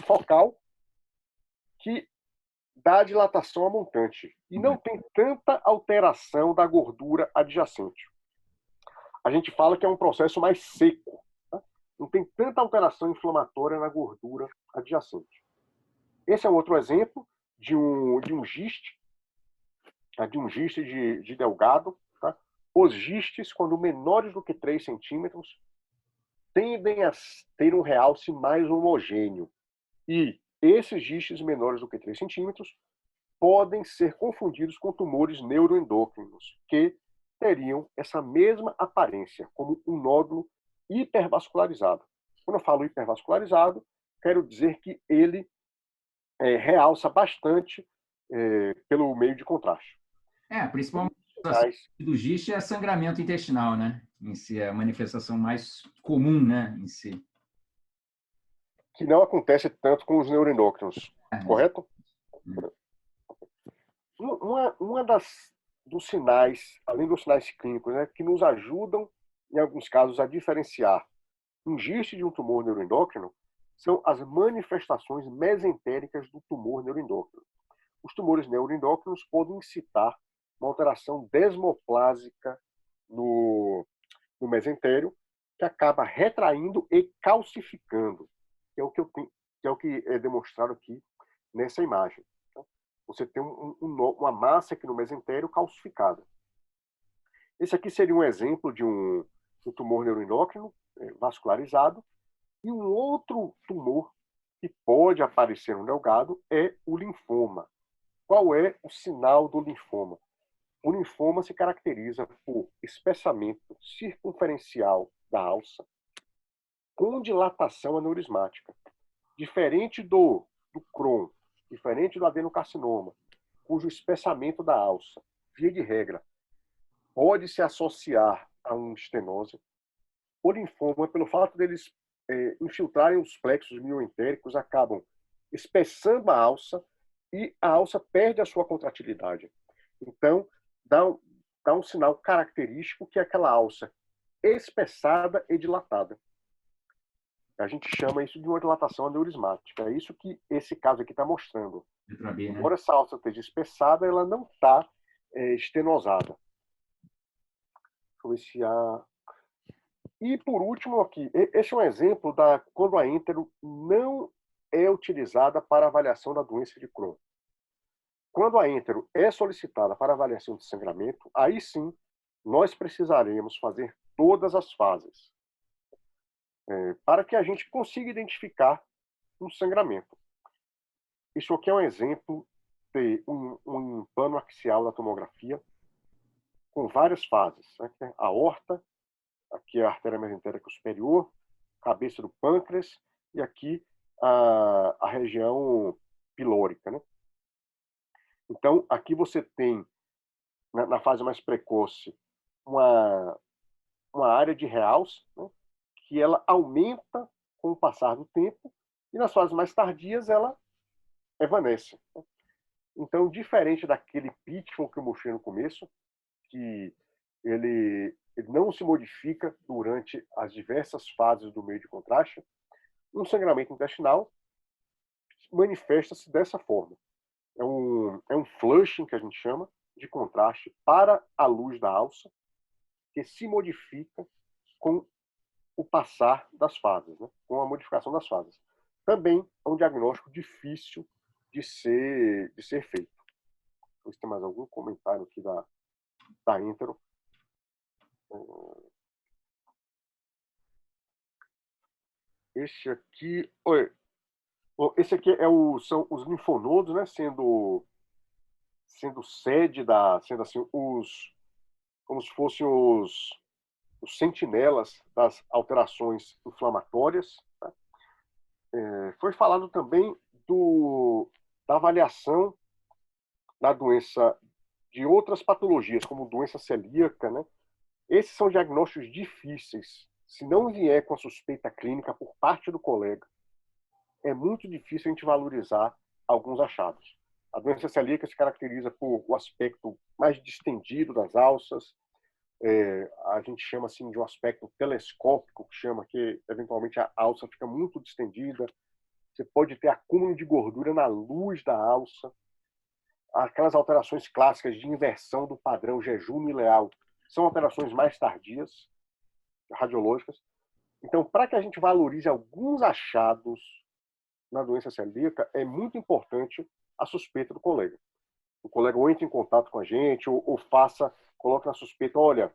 focal que dá dilatação a montante e não tem tanta alteração da gordura adjacente. a gente fala que é um processo mais seco. Tá? Não tem tanta alteração inflamatória na gordura adjacente. Esse é um outro exemplo de um giste, de um giste de delgado. Tá? Os gistes, quando menores do que 3 centímetros, tendem a ter um realce mais homogêneo. E esses gistes menores do que 3 centímetros podem ser confundidos com tumores neuroendócrinos, que teriam essa mesma aparência, como um nódulo hipervascularizado. Quando eu falo hipervascularizado, quero dizer que ele realça bastante pelo meio de contraste. Principalmente Mas, do GIST é sangramento intestinal, né? Em si, é a manifestação mais comum, né? Em si. que não acontece tanto com os neuroendócrinos, correto? Uma dos sinais, além dos sinais clínicos, né, que nos ajudam, em alguns casos, a diferenciar um giste de um tumor neuroendócrino são as manifestações mesentéricas do tumor neuroendócrino. Os tumores neuroendócrinos podem incitar uma alteração desmoplásica no mesentério, que acaba retraindo e calcificando, que é o que é demonstrado aqui nessa imagem. Você tem uma massa aqui no mesentério calcificada. Esse aqui seria um exemplo de um tumor neuroendócrino vascularizado. E um outro tumor que pode aparecer no delgado é o linfoma. Qual é o sinal do linfoma? O linfoma se caracteriza por espessamento circunferencial da alça com dilatação aneurismática. Diferente do Crohn, diferente do adenocarcinoma, cujo espessamento da alça, via de regra, pode se associar a uma estenose. O linfoma, pelo fato deles infiltrarem os plexos mioentéricos, acabam espessando a alça e a alça perde a sua contratilidade. Então, dá um sinal característico que é aquela alça espessada e dilatada. A gente chama isso de uma dilatação aneurismática. É isso que esse caso aqui está mostrando. Embora essa alça esteja espessada, ela não está estenosada. Deixa eu ver se há... E, por último, aqui, esse é um exemplo da quando a íntero não é utilizada para avaliação da doença de Crohn. Quando a íntero é solicitada para avaliação de sangramento, aí sim nós precisaremos fazer todas as fases para que a gente consiga identificar um sangramento. Isso aqui é um exemplo de um plano axial da tomografia com várias fases. Né? A aorta, aqui é a artéria mesentérica superior, cabeça do pâncreas e aqui a região pilórica. Né? Então, aqui você tem, na fase mais precoce, uma área de realce, né? Que ela aumenta com o passar do tempo e nas fases mais tardias ela evanece. Né? Então, diferente daquele pitfall que eu mostrei no começo, que ele não se modifica durante as diversas fases do meio de contraste, um sangramento intestinal manifesta-se dessa forma. É um flushing, que a gente chama, de contraste para a luz da alça, que se modifica com o passar das fases, né? Com a modificação das fases. Também é um diagnóstico difícil de ser feito. Deixa eu ver se tem mais algum comentário aqui da íntero. Esse aqui são os linfonodos, né? Sendo sede sendo assim como se fossem os sentinelas das alterações inflamatórias. Tá? Foi falado também da avaliação da doença de outras patologias, como doença celíaca. Né? Esses são diagnósticos difíceis. Se não vier com a suspeita clínica por parte do colega, é muito difícil a gente valorizar alguns achados. A doença celíaca se caracteriza por o aspecto mais distendido das alças, a gente chama assim de um aspecto telescópico, que chama que eventualmente a alça fica muito distendida, você pode ter acúmulo de gordura na luz da alça, aquelas alterações clássicas de inversão do padrão jejum ileal são alterações mais tardias, radiológicas. Então, para que a gente valorize alguns achados na doença celíaca, é muito importante a suspeita do colega. O colega ou entra em contato com a gente, ou coloca na suspeita, olha,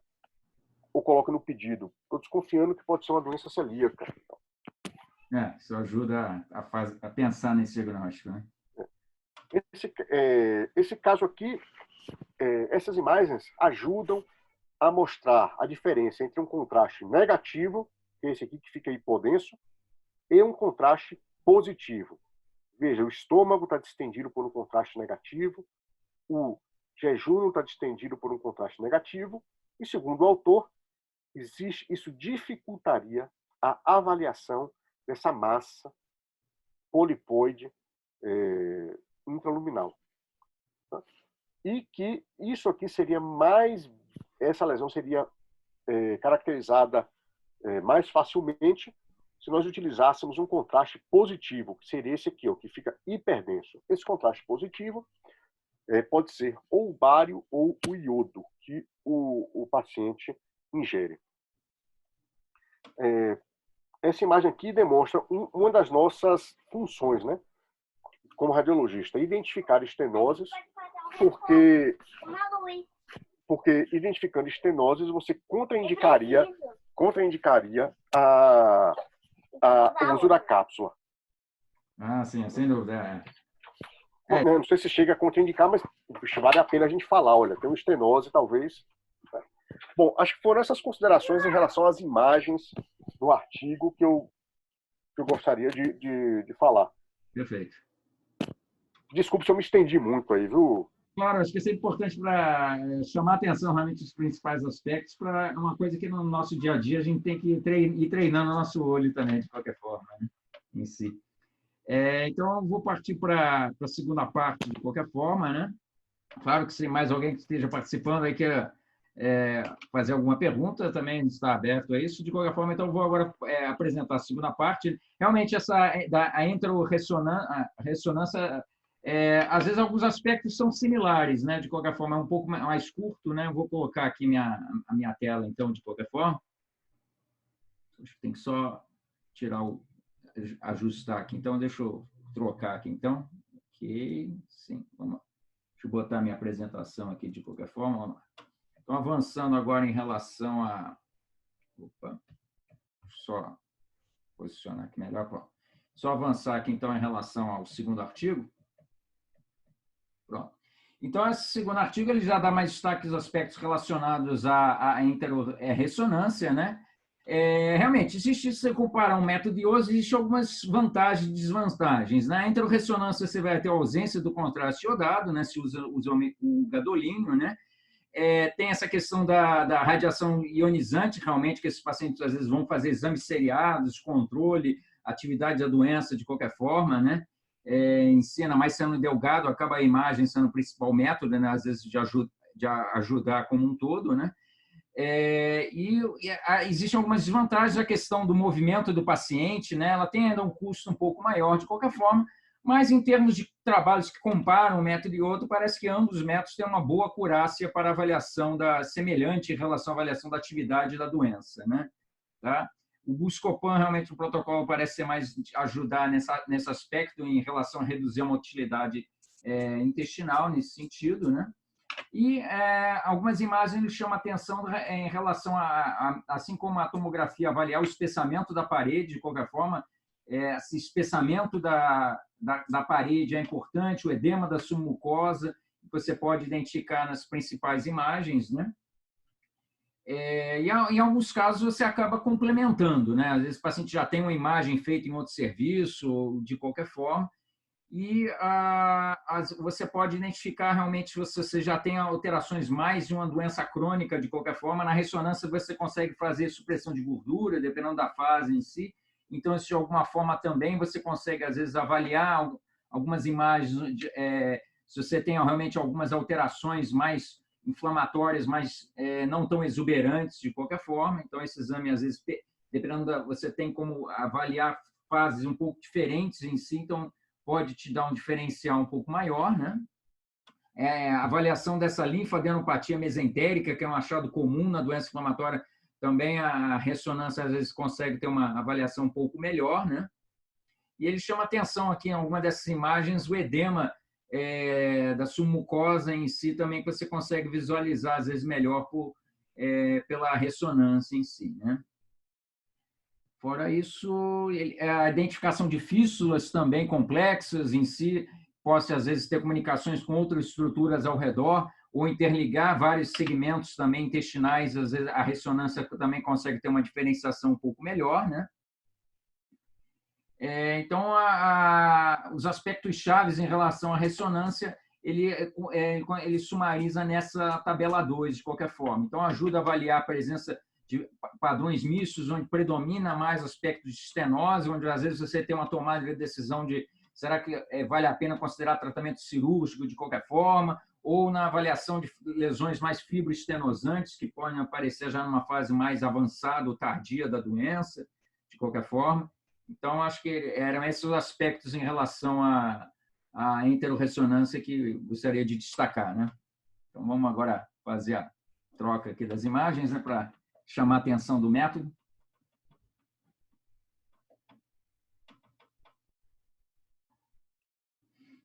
ou coloca no pedido. Estou desconfiando que pode ser uma doença celíaca. Isso ajuda a pensar nesse diagnóstico, né? Esse caso aqui, essas imagens ajudam a mostrar a diferença entre um contraste negativo, que é esse aqui que fica hipodenso, e um contraste positivo. Veja, o estômago está distendido por um contraste negativo, o jejum está distendido por um contraste negativo, e segundo o autor, isso dificultaria a avaliação dessa massa polipoide intraluminal. E que isso aqui seria essa lesão seria caracterizada mais facilmente se nós utilizássemos um contraste positivo, que seria esse aqui, que fica hiperdenso. Esse contraste positivo pode ser ou o bário ou o iodo que o paciente ingere. Essa imagem aqui demonstra uma das nossas funções, né, como radiologista, identificar estenoses, porque identificando estenoses você contraindicaria o uso da cápsula. Sim, sem dúvida. Não sei se chega a contraindicar, mas vale a pena a gente falar, olha, tem uma estenose, talvez. Bom, acho que foram essas considerações em relação às imagens do artigo que eu gostaria de falar. Perfeito. Desculpe se eu me estendi muito aí, viu? Claro, acho que isso é importante para chamar a atenção realmente dos principais aspectos, para uma coisa que no nosso dia a dia a gente tem que ir treinando o nosso olho também, de qualquer forma, né, em si. Então, eu vou partir para a segunda parte, de qualquer forma, né? Claro que se mais alguém que esteja participando aí queira fazer alguma pergunta, também está aberto a isso. De qualquer forma, então, eu vou agora apresentar a segunda parte. Realmente, a introressonância, às vezes, alguns aspectos são similares, né? De qualquer forma, é um pouco mais curto, né? Eu vou colocar aqui a minha tela, então, de qualquer forma. Acho que tem que só ajustar aqui. Então, deixa eu trocar aqui, então. Ok, sim, vamos lá. Deixa eu botar a minha apresentação aqui de qualquer forma. Vamos lá. Então, avançando agora em relação a... Opa, só posicionar aqui melhor. Pronto. Só avançar aqui, então, em relação ao segundo artigo. Pronto. Então, esse segundo artigo ele já dá mais destaque aos aspectos relacionados à interressonância, né? Realmente, se você comparar um método e outro, existem algumas vantagens e desvantagens. Na interressonância, você vai ter a ausência do contraste iodado, né? Se usa o gadolínio, né? Tem essa questão da radiação ionizante, realmente, que esses pacientes, às vezes, vão fazer exames seriados, controle, atividade da doença, de qualquer forma, né? Em si, ainda mais sendo delgado, acaba a imagem sendo o principal método, né? Às vezes, de ajudar como um todo, né? Existem algumas desvantagens, a questão do movimento do paciente, né? Ela tem ainda um custo um pouco maior, de qualquer forma, mas em termos de trabalhos que comparam um método e outro, parece que ambos os métodos têm uma boa acurácia para avaliação semelhante em relação à avaliação da atividade da doença, né? Tá? O Buscopan, realmente, o protocolo parece ser mais ajudar nesse aspecto em relação a reduzir a motilidade intestinal, nesse sentido, né? E algumas imagens chamam atenção em relação assim como a tomografia avaliar o espessamento da parede, de qualquer forma, esse espessamento da parede é importante, o edema da submucosa, você pode identificar nas principais imagens, né? E em alguns casos você acaba complementando, né? Às vezes o paciente já tem uma imagem feita em outro serviço, ou de qualquer forma, e você pode identificar realmente se você já tem alterações mais de uma doença crônica, de qualquer forma. Na ressonância você consegue fazer supressão de gordura, dependendo da fase em si. Então, isso de alguma forma também você consegue, às vezes, avaliar algumas imagens, se você tem realmente algumas alterações mais inflamatórias, mas não tão exuberantes, de qualquer forma. Então, esse exame, às vezes, dependendo você tem como avaliar fases um pouco diferentes em si, então pode te dar um diferencial um pouco maior, né? A avaliação dessa linfadenopatia mesentérica, que é um achado comum na doença inflamatória, também a ressonância às vezes consegue ter uma avaliação um pouco melhor, né? E ele chama atenção aqui em alguma dessas imagens, o edema da submucosa em si também, que você consegue visualizar às vezes melhor pela ressonância em si, né? Fora isso, a identificação de fístulas também complexas em si, pode às vezes ter comunicações com outras estruturas ao redor, ou interligar vários segmentos também intestinais, às vezes a ressonância também consegue ter uma diferenciação um pouco melhor, né? Então, os aspectos chaves em relação à ressonância, ele sumariza nessa tabela 2, de qualquer forma. Então, ajuda a avaliar a presença de padrões mistos, onde predomina mais aspectos de estenose, onde às vezes você tem uma tomada de decisão de será que vale a pena considerar tratamento cirúrgico de qualquer forma, ou na avaliação de lesões mais fibroestenosantes, que podem aparecer já numa fase mais avançada ou tardia da doença, de qualquer forma. Então, acho que eram esses os aspectos em relação à enterorressonância que gostaria de destacar, né? Então, vamos agora fazer a troca aqui das imagens, né, para chamar a atenção do método.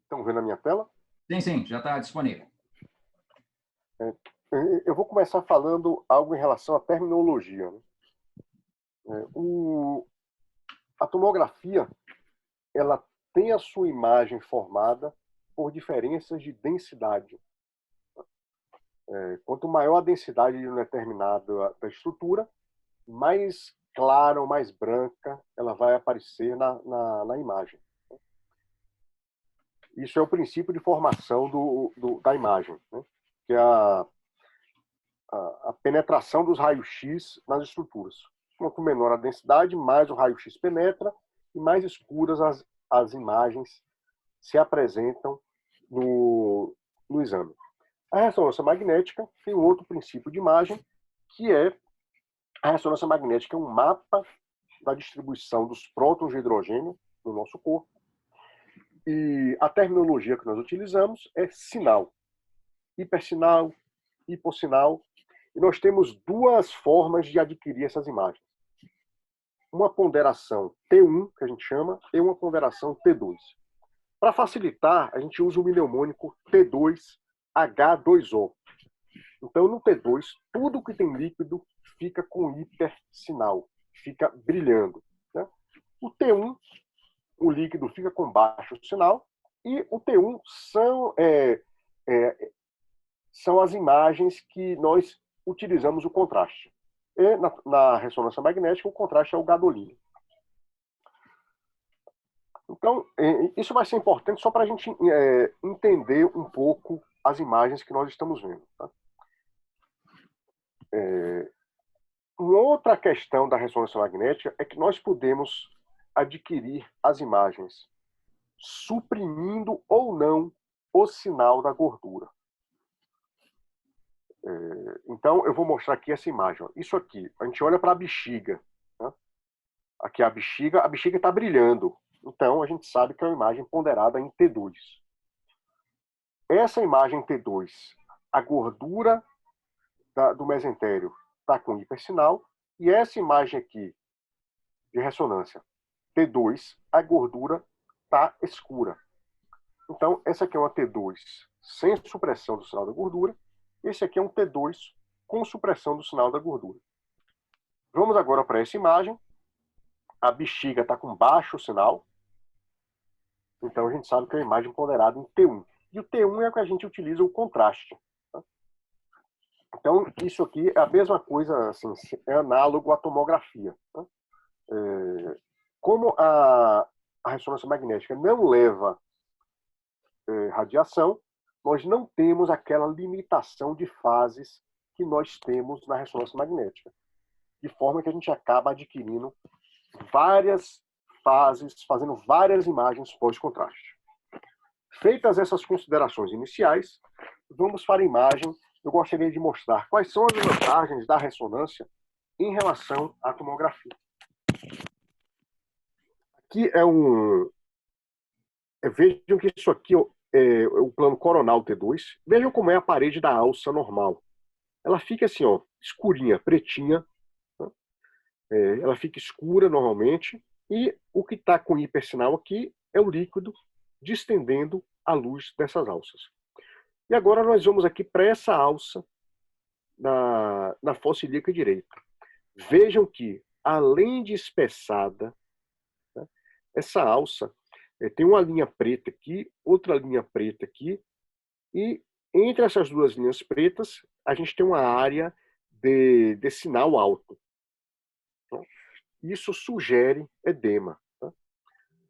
Estão vendo a minha tela? Sim, já está disponível. Eu vou começar falando algo em relação à terminologia, né? A tomografia, ela tem a sua imagem formada por diferenças de densidade. Quanto maior a densidade de uma determinada estrutura, mais clara ou mais branca ela vai aparecer na imagem. Isso é o princípio de formação da imagem, né? Que é a penetração dos raios-x nas estruturas. Quanto menor a densidade, mais o raio-x penetra e mais escuras as imagens se apresentam no exame. A ressonância magnética tem um outro princípio de imagem, que é a ressonância magnética é um mapa da distribuição dos prótons de hidrogênio no nosso corpo. E a terminologia que nós utilizamos é sinal, hipersinal, hipossinal. E nós temos duas formas de adquirir essas imagens. Uma ponderação T1, que a gente chama, e uma ponderação T2. Para facilitar, a gente usa o mnemônico T2H2O. Então, no T2, tudo que tem líquido fica com hipersinal, fica brilhando, né? O T1, o líquido fica com baixo sinal, e o T1 são as imagens que nós utilizamos o contraste. E na ressonância magnética, o contraste é o gadolínio. Então, isso vai ser importante só para a gente entender um pouco as imagens que nós estamos vendo. Tá? Uma outra questão da ressonância magnética é que nós podemos adquirir as imagens suprimindo ou não o sinal da gordura. Então, eu vou mostrar aqui essa imagem. Isso aqui, a gente olha para a bexiga. Né? Aqui a bexiga está brilhando. Então, a gente sabe que é uma imagem ponderada em T2. Essa imagem T2, a gordura do mesentério está com hipersinal, e essa imagem aqui de ressonância T2, a gordura está escura. Então, essa aqui é uma T2 sem supressão do sinal da gordura. Esse aqui é um T2 com supressão do sinal da gordura. Vamos agora para essa imagem. A bexiga está com baixo sinal. Então, a gente sabe que é uma imagem ponderada em T1. E o T1 é o que a gente utiliza o contraste. Tá? Então, isso aqui é a mesma coisa, assim, é análogo à tomografia. Tá? Como a ressonância magnética não leva radiação, nós não temos aquela limitação de fases que nós temos na ressonância magnética. De forma que a gente acaba adquirindo várias fases, fazendo várias imagens pós-contraste. Feitas essas considerações iniciais, vamos para a imagem. Eu gostaria de mostrar quais são as vantagens da ressonância em relação à tomografia. Aqui vejam que isso aqui é o plano coronal T2. Vejam como é a parede da alça normal. Ela fica assim, ó, escurinha, pretinha, ela fica escura normalmente, e o que está com hipersinal aqui é o líquido distendendo a luz dessas alças. E agora nós vamos aqui para essa alça na fossa ilíaca direita. Vejam que, além de espessada, né, essa alça tem uma linha preta aqui, outra linha preta aqui, e entre essas duas linhas pretas, a gente tem uma área de sinal alto. Isso sugere edema.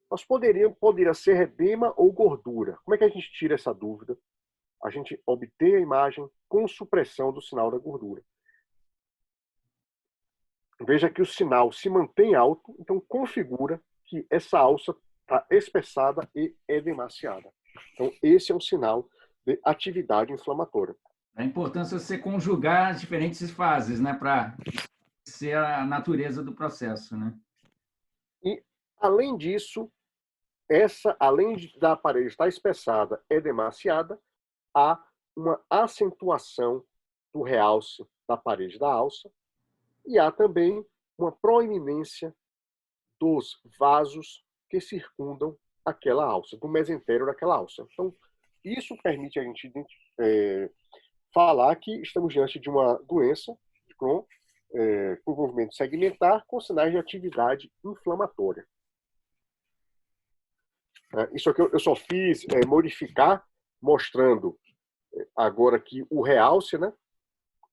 Nós poderia ser edema ou gordura. Como é que a gente tira essa dúvida? A gente obtém a imagem com supressão do sinal da gordura. Veja que o sinal se mantém alto, então configura que essa alça está espessada e edemaciada. Então, esse é um sinal de atividade inflamatória. A importância de você conjugar as diferentes fases, né, para ser a natureza do processo, né? E, além disso, além da parede estar espessada, edemaciada, há uma acentuação do realce da parede da alça e há também uma proeminência dos vasos que circundam aquela alça, do mesentério daquela alça. Então, isso permite a gente falar que estamos diante de uma doença de Crohn, com envolvimento segmentar, com sinais de atividade inflamatória. Isso aqui eu só fiz modificar, mostrando agora aqui o realce, né?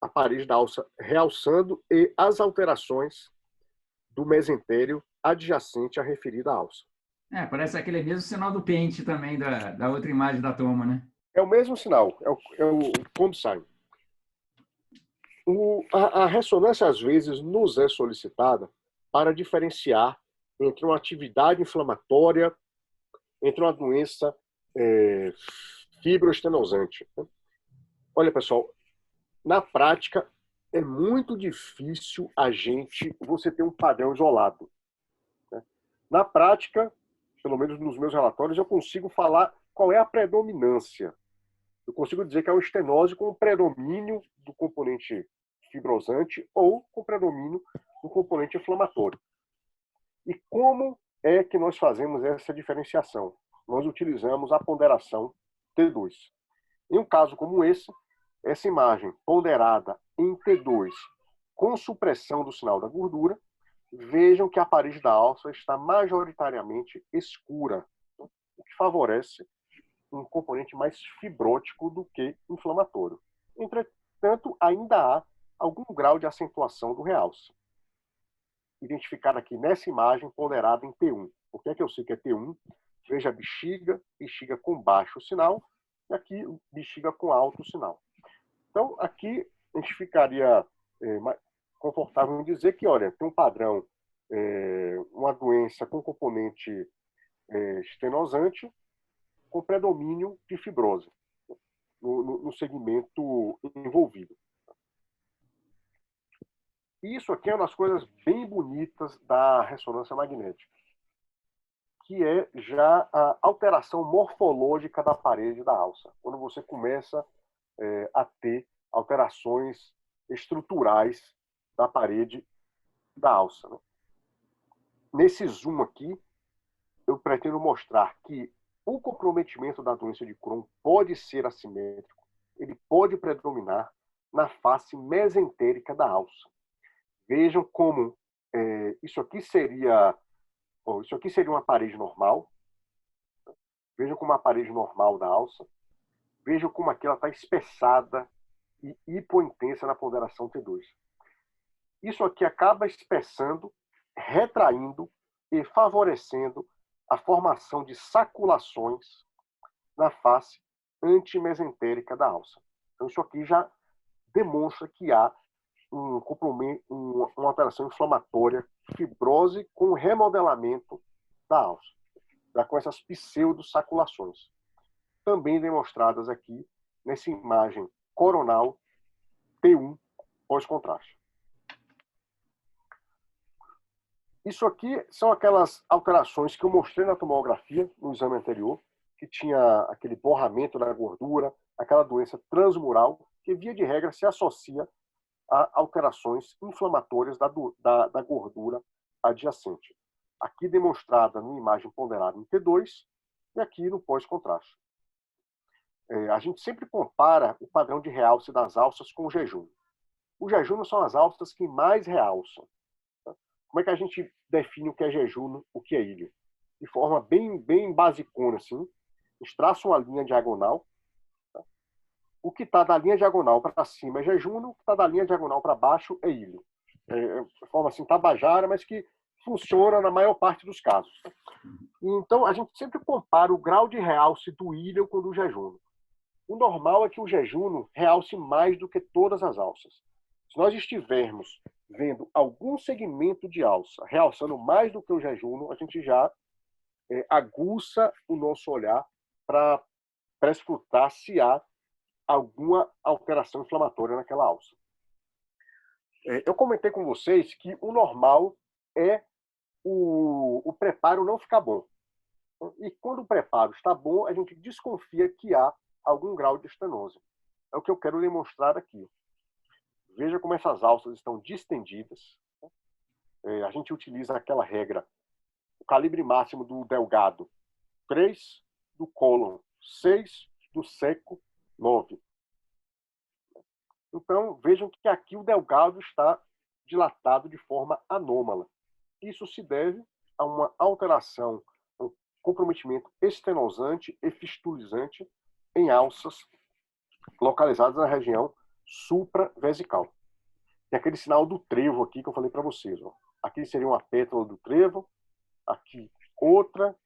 A parede da alça realçando e as alterações do mesentério adjacente à referida alça. Parece aquele mesmo sinal do pente também, da outra imagem da toma, né? É o mesmo sinal, é o Condsign. A ressonância, às vezes, nos é solicitada para diferenciar entre uma atividade inflamatória, entre uma doença fibroestenosante. Olha, pessoal, na prática, é muito difícil você ter um padrão isolado. Na prática, pelo menos nos meus relatórios, eu consigo falar qual é a predominância. Eu consigo dizer que é uma estenose com predomínio do componente fibrosante ou com predomínio do componente inflamatório. E como é que nós fazemos essa diferenciação? Nós utilizamos a ponderação T2. Em um caso como esse, essa imagem ponderada em T2 com supressão do sinal da gordura, vejam que a parede da alça está majoritariamente escura, o que favorece um componente mais fibrótico do que inflamatório. Entretanto, ainda há algum grau de acentuação do realce, identificado aqui nessa imagem ponderada em T1. Por que é que eu sei que é T1? Veja bexiga com baixo sinal, e aqui bexiga com alto sinal. Então, aqui a gente ficaria confortável em dizer que, olha, tem um padrão, uma doença com componente estenosante, com predomínio de fibrose no segmento envolvido. Isso aqui é uma das coisas bem bonitas da ressonância magnética, que é já a alteração morfológica da parede da alça, quando você começa a ter alterações estruturais da parede da alça. Né? Nesse zoom aqui, eu pretendo mostrar que o comprometimento da doença de Crohn pode ser assimétrico, ele pode predominar na face mesentérica da alça. Vejam como isso aqui seria uma parede normal. Vejam como a parede normal da alça. Vejam como aqui ela está espessada e hipointensa na ponderação T2. Isso aqui acaba espessando, retraindo e favorecendo a formação de saculações na face antimesentérica da alça. Então, isso aqui já demonstra que há uma alteração inflamatória, fibrose com remodelamento da alça, já com essas pseudosaculações, também demonstradas aqui nessa imagem coronal T1 pós-contraste. Isso aqui são aquelas alterações que eu mostrei na tomografia no exame anterior, que tinha aquele borramento da gordura, aquela doença transmural, que via de regra se associa a alterações inflamatórias da gordura adjacente. Aqui demonstrada numa imagem ponderada em T2 e aqui no pós-contraste. A gente sempre compara o padrão de realce das alças com o jejum. O jejum são as alças que mais realçam. Como é que a gente define o que é jejum, o que é ilho? De forma bem basicona, assim, a gente traça uma linha diagonal. Tá? O que está da linha diagonal para cima é jejum, o que está da linha diagonal para baixo é ilho. De forma assim, tabajara, mas que funciona na maior parte dos casos. Então, a gente sempre compara o grau de realce do ilho com o do jejum. O normal é que o jejum realce mais do que todas as alças. Se nós estivermos vendo algum segmento de alça realçando mais do que o jejum, a gente já aguça o nosso olhar para prescrutar se há alguma alteração inflamatória naquela alça. Eu comentei com vocês que o normal é o preparo não ficar bom. E quando o preparo está bom, a gente desconfia que há algum grau de estenose. É o que eu quero lhe mostrar aqui. Veja como essas alças estão distendidas. A gente utiliza aquela regra, o calibre máximo do delgado, 3, do cólon, 6, do seco, 9. Então, vejam que aqui o delgado está dilatado de forma anômala. Isso se deve a uma alteração, um comprometimento estenosante e fistulizante em alças localizadas na região supravesical. Tem aquele sinal do trevo aqui que eu falei para vocês. Ó. Aqui seria uma pétala do trevo, aqui outra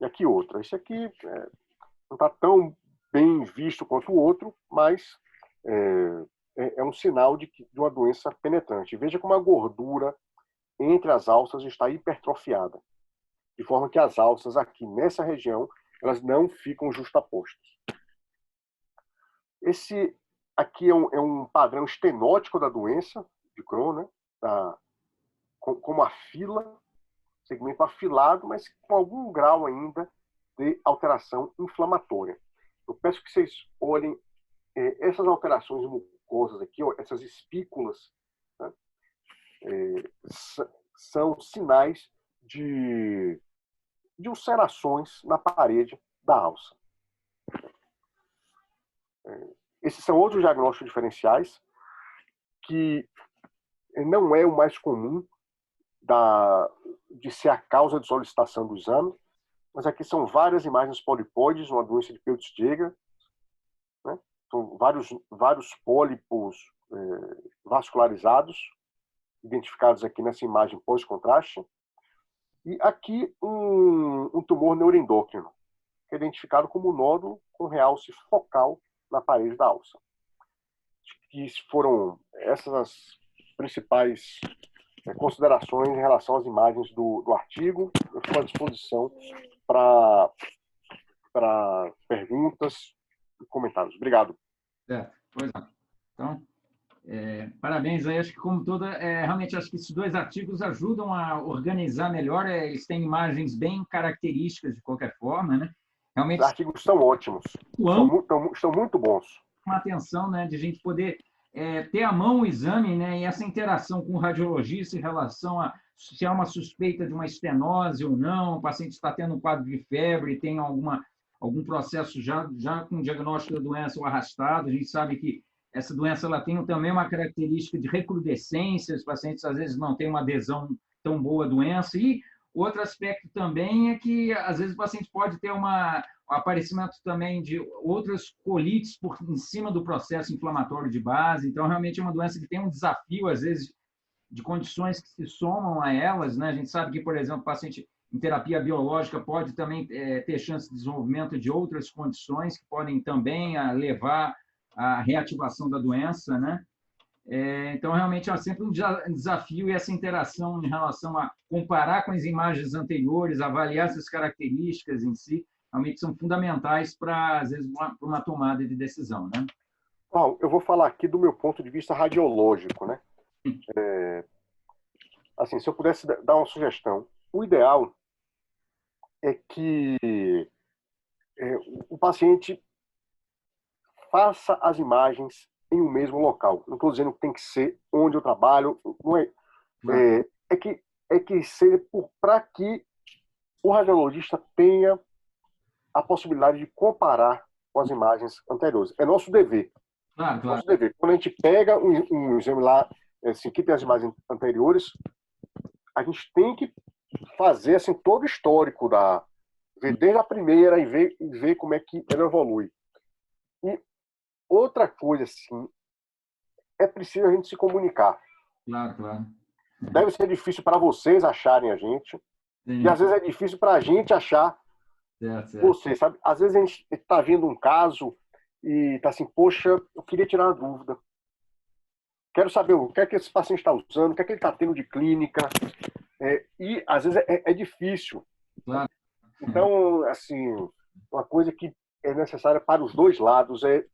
e aqui outra. Esse aqui não está tão bem visto quanto o outro, mas é um sinal de uma doença penetrante. Veja como a gordura entre as alças está hipertrofiada, de forma que as alças aqui nessa região elas não ficam justapostas. Esse aqui é um padrão estenótico da doença de Crohn, né? Como a fila, segmento afilado, mas com algum grau ainda de alteração inflamatória. Eu peço que vocês olhem essas alterações mucosas aqui, ó, essas espículas, né? São sinais de ulcerações na parede da alça. Esses são outros diagnósticos diferenciais que não é o mais comum de ser a causa de solicitação do exame, mas aqui são várias imagens polipóides, uma doença de Peutz-Jeghers, né? São vários pólipos vascularizados, identificados aqui nessa imagem pós-contraste, e aqui um tumor neuroendócrino, que é identificado como nódulo com realce focal na parede da alça. Que foram essas as principais considerações em relação às imagens do artigo. Eu estou à disposição para perguntas e comentários. Obrigado. Pois não. Então, parabéns aí. Acho que, como toda, realmente acho que esses dois artigos ajudam a organizar melhor. Eles têm imagens bem características de qualquer forma, né? Realmente, os artigos são ótimos. Estão muito bons. Uma atenção, né, de a gente poder ter à mão o exame, né, e essa interação com o radiologista em relação a se há uma suspeita de uma estenose ou não, o paciente está tendo um quadro de febre, tem algum processo já com diagnóstico da doença ou arrastado. A gente sabe que essa doença ela tem também uma característica de recrudescência, os pacientes às vezes não têm uma adesão tão boa à doença, e outro aspecto também é que, às vezes, o paciente pode ter um aparecimento também de outras colites em cima do processo inflamatório de base. Então, realmente é uma doença que tem um desafio, às vezes, de condições que se somam a elas, né? A gente sabe que, por exemplo, o paciente em terapia biológica pode também ter chance de desenvolvimento de outras condições que podem também levar à reativação da doença, né? Então, realmente, é sempre um desafio, e essa interação em relação a comparar com as imagens anteriores, avaliar essas características em si, realmente são fundamentais para, às vezes, uma tomada de decisão, né? Bom, eu vou falar aqui do meu ponto de vista radiológico, né? Assim, se eu pudesse dar uma sugestão, o ideal é que o paciente faça as imagens em um mesmo local. Não estou dizendo que tem que ser onde eu trabalho, não é, é que ser para que o radiologista tenha a possibilidade de comparar com as imagens anteriores. É nosso dever. Claro, claro. Nosso dever. Quando a gente pega um exame lá, assim, que tem as imagens anteriores, a gente tem que fazer assim, todo o histórico ver desde a primeira e ver como é que ela evolui. E outra coisa, assim, é preciso a gente se comunicar. Claro, claro. Deve ser difícil para vocês acharem a gente, Sim. e às vezes é difícil para a gente achar Certo, certo. você, sabe? Às vezes a gente está vendo um caso e está assim, poxa, eu queria tirar uma dúvida. Quero saber o que é que esse paciente está usando, o que é que ele está tendo de clínica. E às vezes é difícil. Claro. Então, assim, uma coisa que é necessária para os dois lados é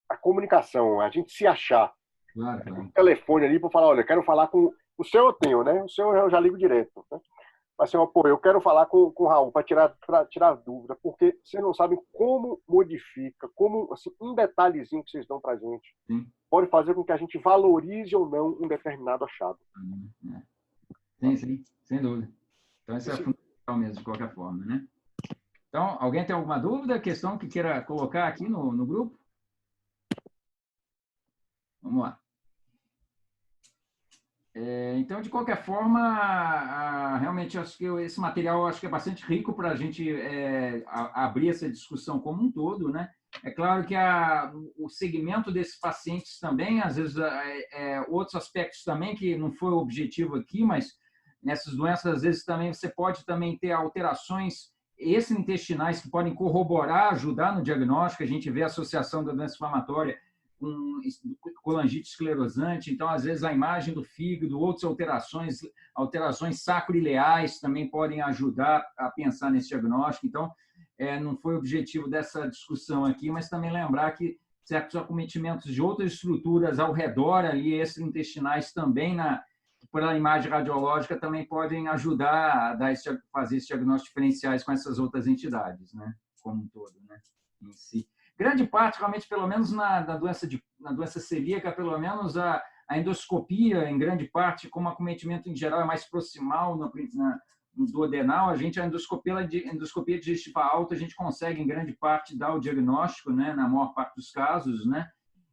a comunicação, a gente se achar. Claro, claro. Um telefone ali para falar, olha, eu quero falar com o seu, eu tenho, né? O seu eu já ligo direto, né? Mas assim, pô, eu quero falar com o Raul para tirar dúvida, porque vocês não sabem como modifica, como assim, um detalhezinho que vocês dão para a gente Sim. pode fazer com que a gente valorize ou não um determinado achado. Sim, sim, sem dúvida. Então, isso é fundamental mesmo, de qualquer forma, né? Então, alguém tem alguma dúvida, questão que queira colocar aqui no grupo? Vamos lá. Então, de qualquer forma, realmente acho que esse material acho que é bastante rico para a gente abrir essa discussão como um todo, né? É claro que o segmento desses pacientes também, às vezes, outros aspectos também que não foi o objetivo aqui, mas nessas doenças, às vezes, também você pode também ter alterações extraintestinais que podem corroborar, ajudar no diagnóstico. A gente vê a associação da doença inflamatória com colangite esclerosante, então, às vezes, a imagem do fígado, outras alterações sacroileais também podem ajudar a pensar nesse diagnóstico. Então, não foi o objetivo dessa discussão aqui, mas também lembrar que certos acometimentos de outras estruturas ao redor ali, extraintestinais também pela imagem radiológica também podem ajudar a fazer esses diagnósticos diferenciais com essas outras entidades, né? Como um todo, né? Em si. Grande parte, realmente, pelo menos na doença celíaca, pelo menos a endoscopia, em grande parte, como acometimento em geral é mais proximal no duodenal, a endoscopia digestiva alta, a gente consegue, em grande parte, dar o diagnóstico, né, na maior parte dos casos, né?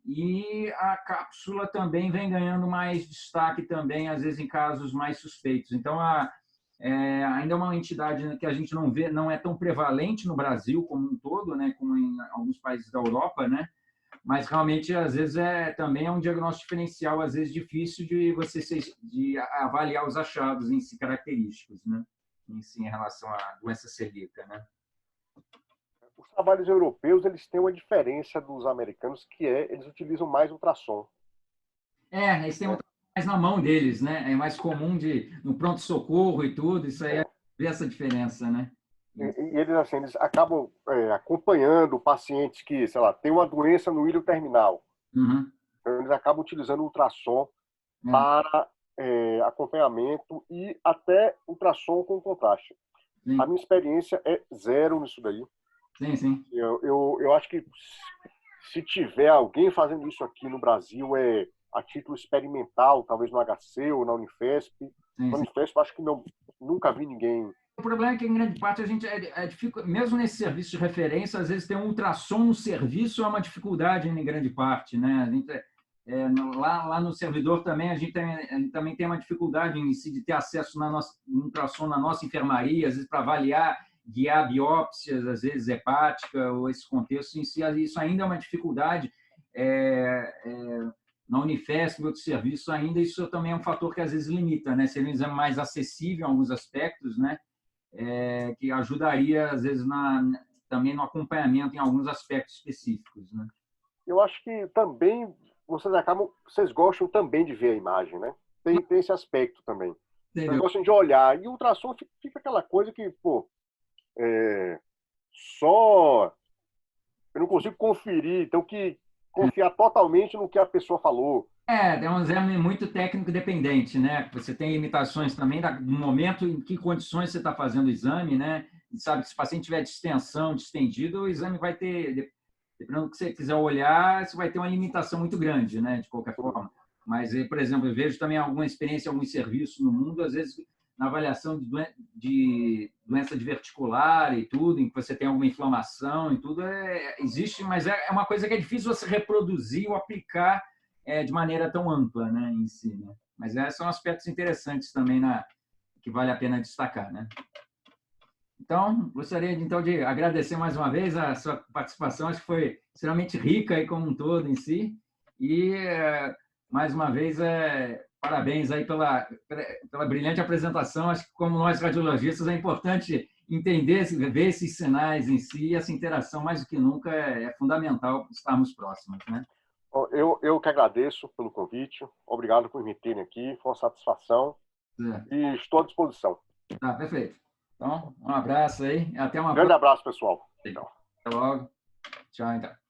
E a cápsula também vem ganhando mais destaque também, às vezes, em casos mais suspeitos. Então, ainda é uma entidade que a gente não vê, não é tão prevalente no Brasil como um todo, né, como em alguns países da Europa, né? Mas realmente às vezes também é um diagnóstico diferencial, às vezes difícil de avaliar os achados em si característicos, né? Em relação à doença celíaca, né? Os trabalhos europeus, eles têm uma diferença dos americanos, que eles utilizam mais ultrassom. Eles têm mais na mão deles, né? É mais comum no pronto-socorro e tudo, isso aí vê essa diferença, né? E eles, assim, eles acabam acompanhando pacientes que, sei lá, tem uma doença no ilho terminal. Uhum. Então, eles acabam utilizando ultrassom para acompanhamento e até ultrassom com contraste. Sim. A minha experiência é zero nisso daí. Sim, sim. Eu acho que se tiver alguém fazendo isso aqui no Brasil a título experimental, talvez no HC ou na Unifesp. Sim, na Unifesp, acho que nunca vi ninguém. O problema é que, em grande parte, a gente mesmo nesse serviço de referência, às vezes tem um ultrassom no serviço, é uma dificuldade em grande parte, né? A gente, lá no servidor também, a gente também tem uma dificuldade em si de ter acesso no ultrassom na nossa enfermaria, às vezes para avaliar, guiar biópsias, às vezes hepática, ou esse contexto em si, isso ainda é uma dificuldade. Na Unifesp, em outros serviços, ainda isso também é um fator que às vezes limita, né? Seria um exame mais acessível em alguns aspectos, né? Que ajudaria, às vezes, também no acompanhamento em alguns aspectos específicos, né? Eu acho que também vocês gostam também de ver a imagem, né? Tem esse aspecto também. Vocês gostam de olhar. E o ultrassom fica aquela coisa que, pô, só eu não consigo conferir, então que confiar totalmente no que a pessoa falou. É um exame muito técnico dependente, né? Você tem limitações também do momento em que condições você está fazendo o exame, né? E sabe que se o paciente tiver distensão, distendido, o exame vai ter dependendo do que você quiser olhar, você vai ter uma limitação muito grande, né, de qualquer forma. Mas, por exemplo, eu vejo também alguma experiência, alguns serviços no mundo, às vezes, na avaliação de doença diverticular e tudo, em que você tem alguma inflamação e tudo, existe, mas é uma coisa que é difícil você reproduzir ou aplicar de maneira tão ampla, né, em si, né? Mas são aspectos interessantes também que vale a pena destacar, né? Então, gostaria então de agradecer mais uma vez a sua participação, acho que foi extremamente rica aí como um todo em si, e mais uma vez parabéns aí pela brilhante apresentação. Acho que como nós radiologistas é importante entender, ver esses sinais em si, e essa interação mais do que nunca é fundamental estarmos próximos, né? Eu que agradeço pelo convite, obrigado por me terem aqui, foi uma satisfação e estou à disposição. Tá, perfeito. Então, um abraço aí, até uma Grande próxima. abraço, pessoal. Até logo. Tchau, então.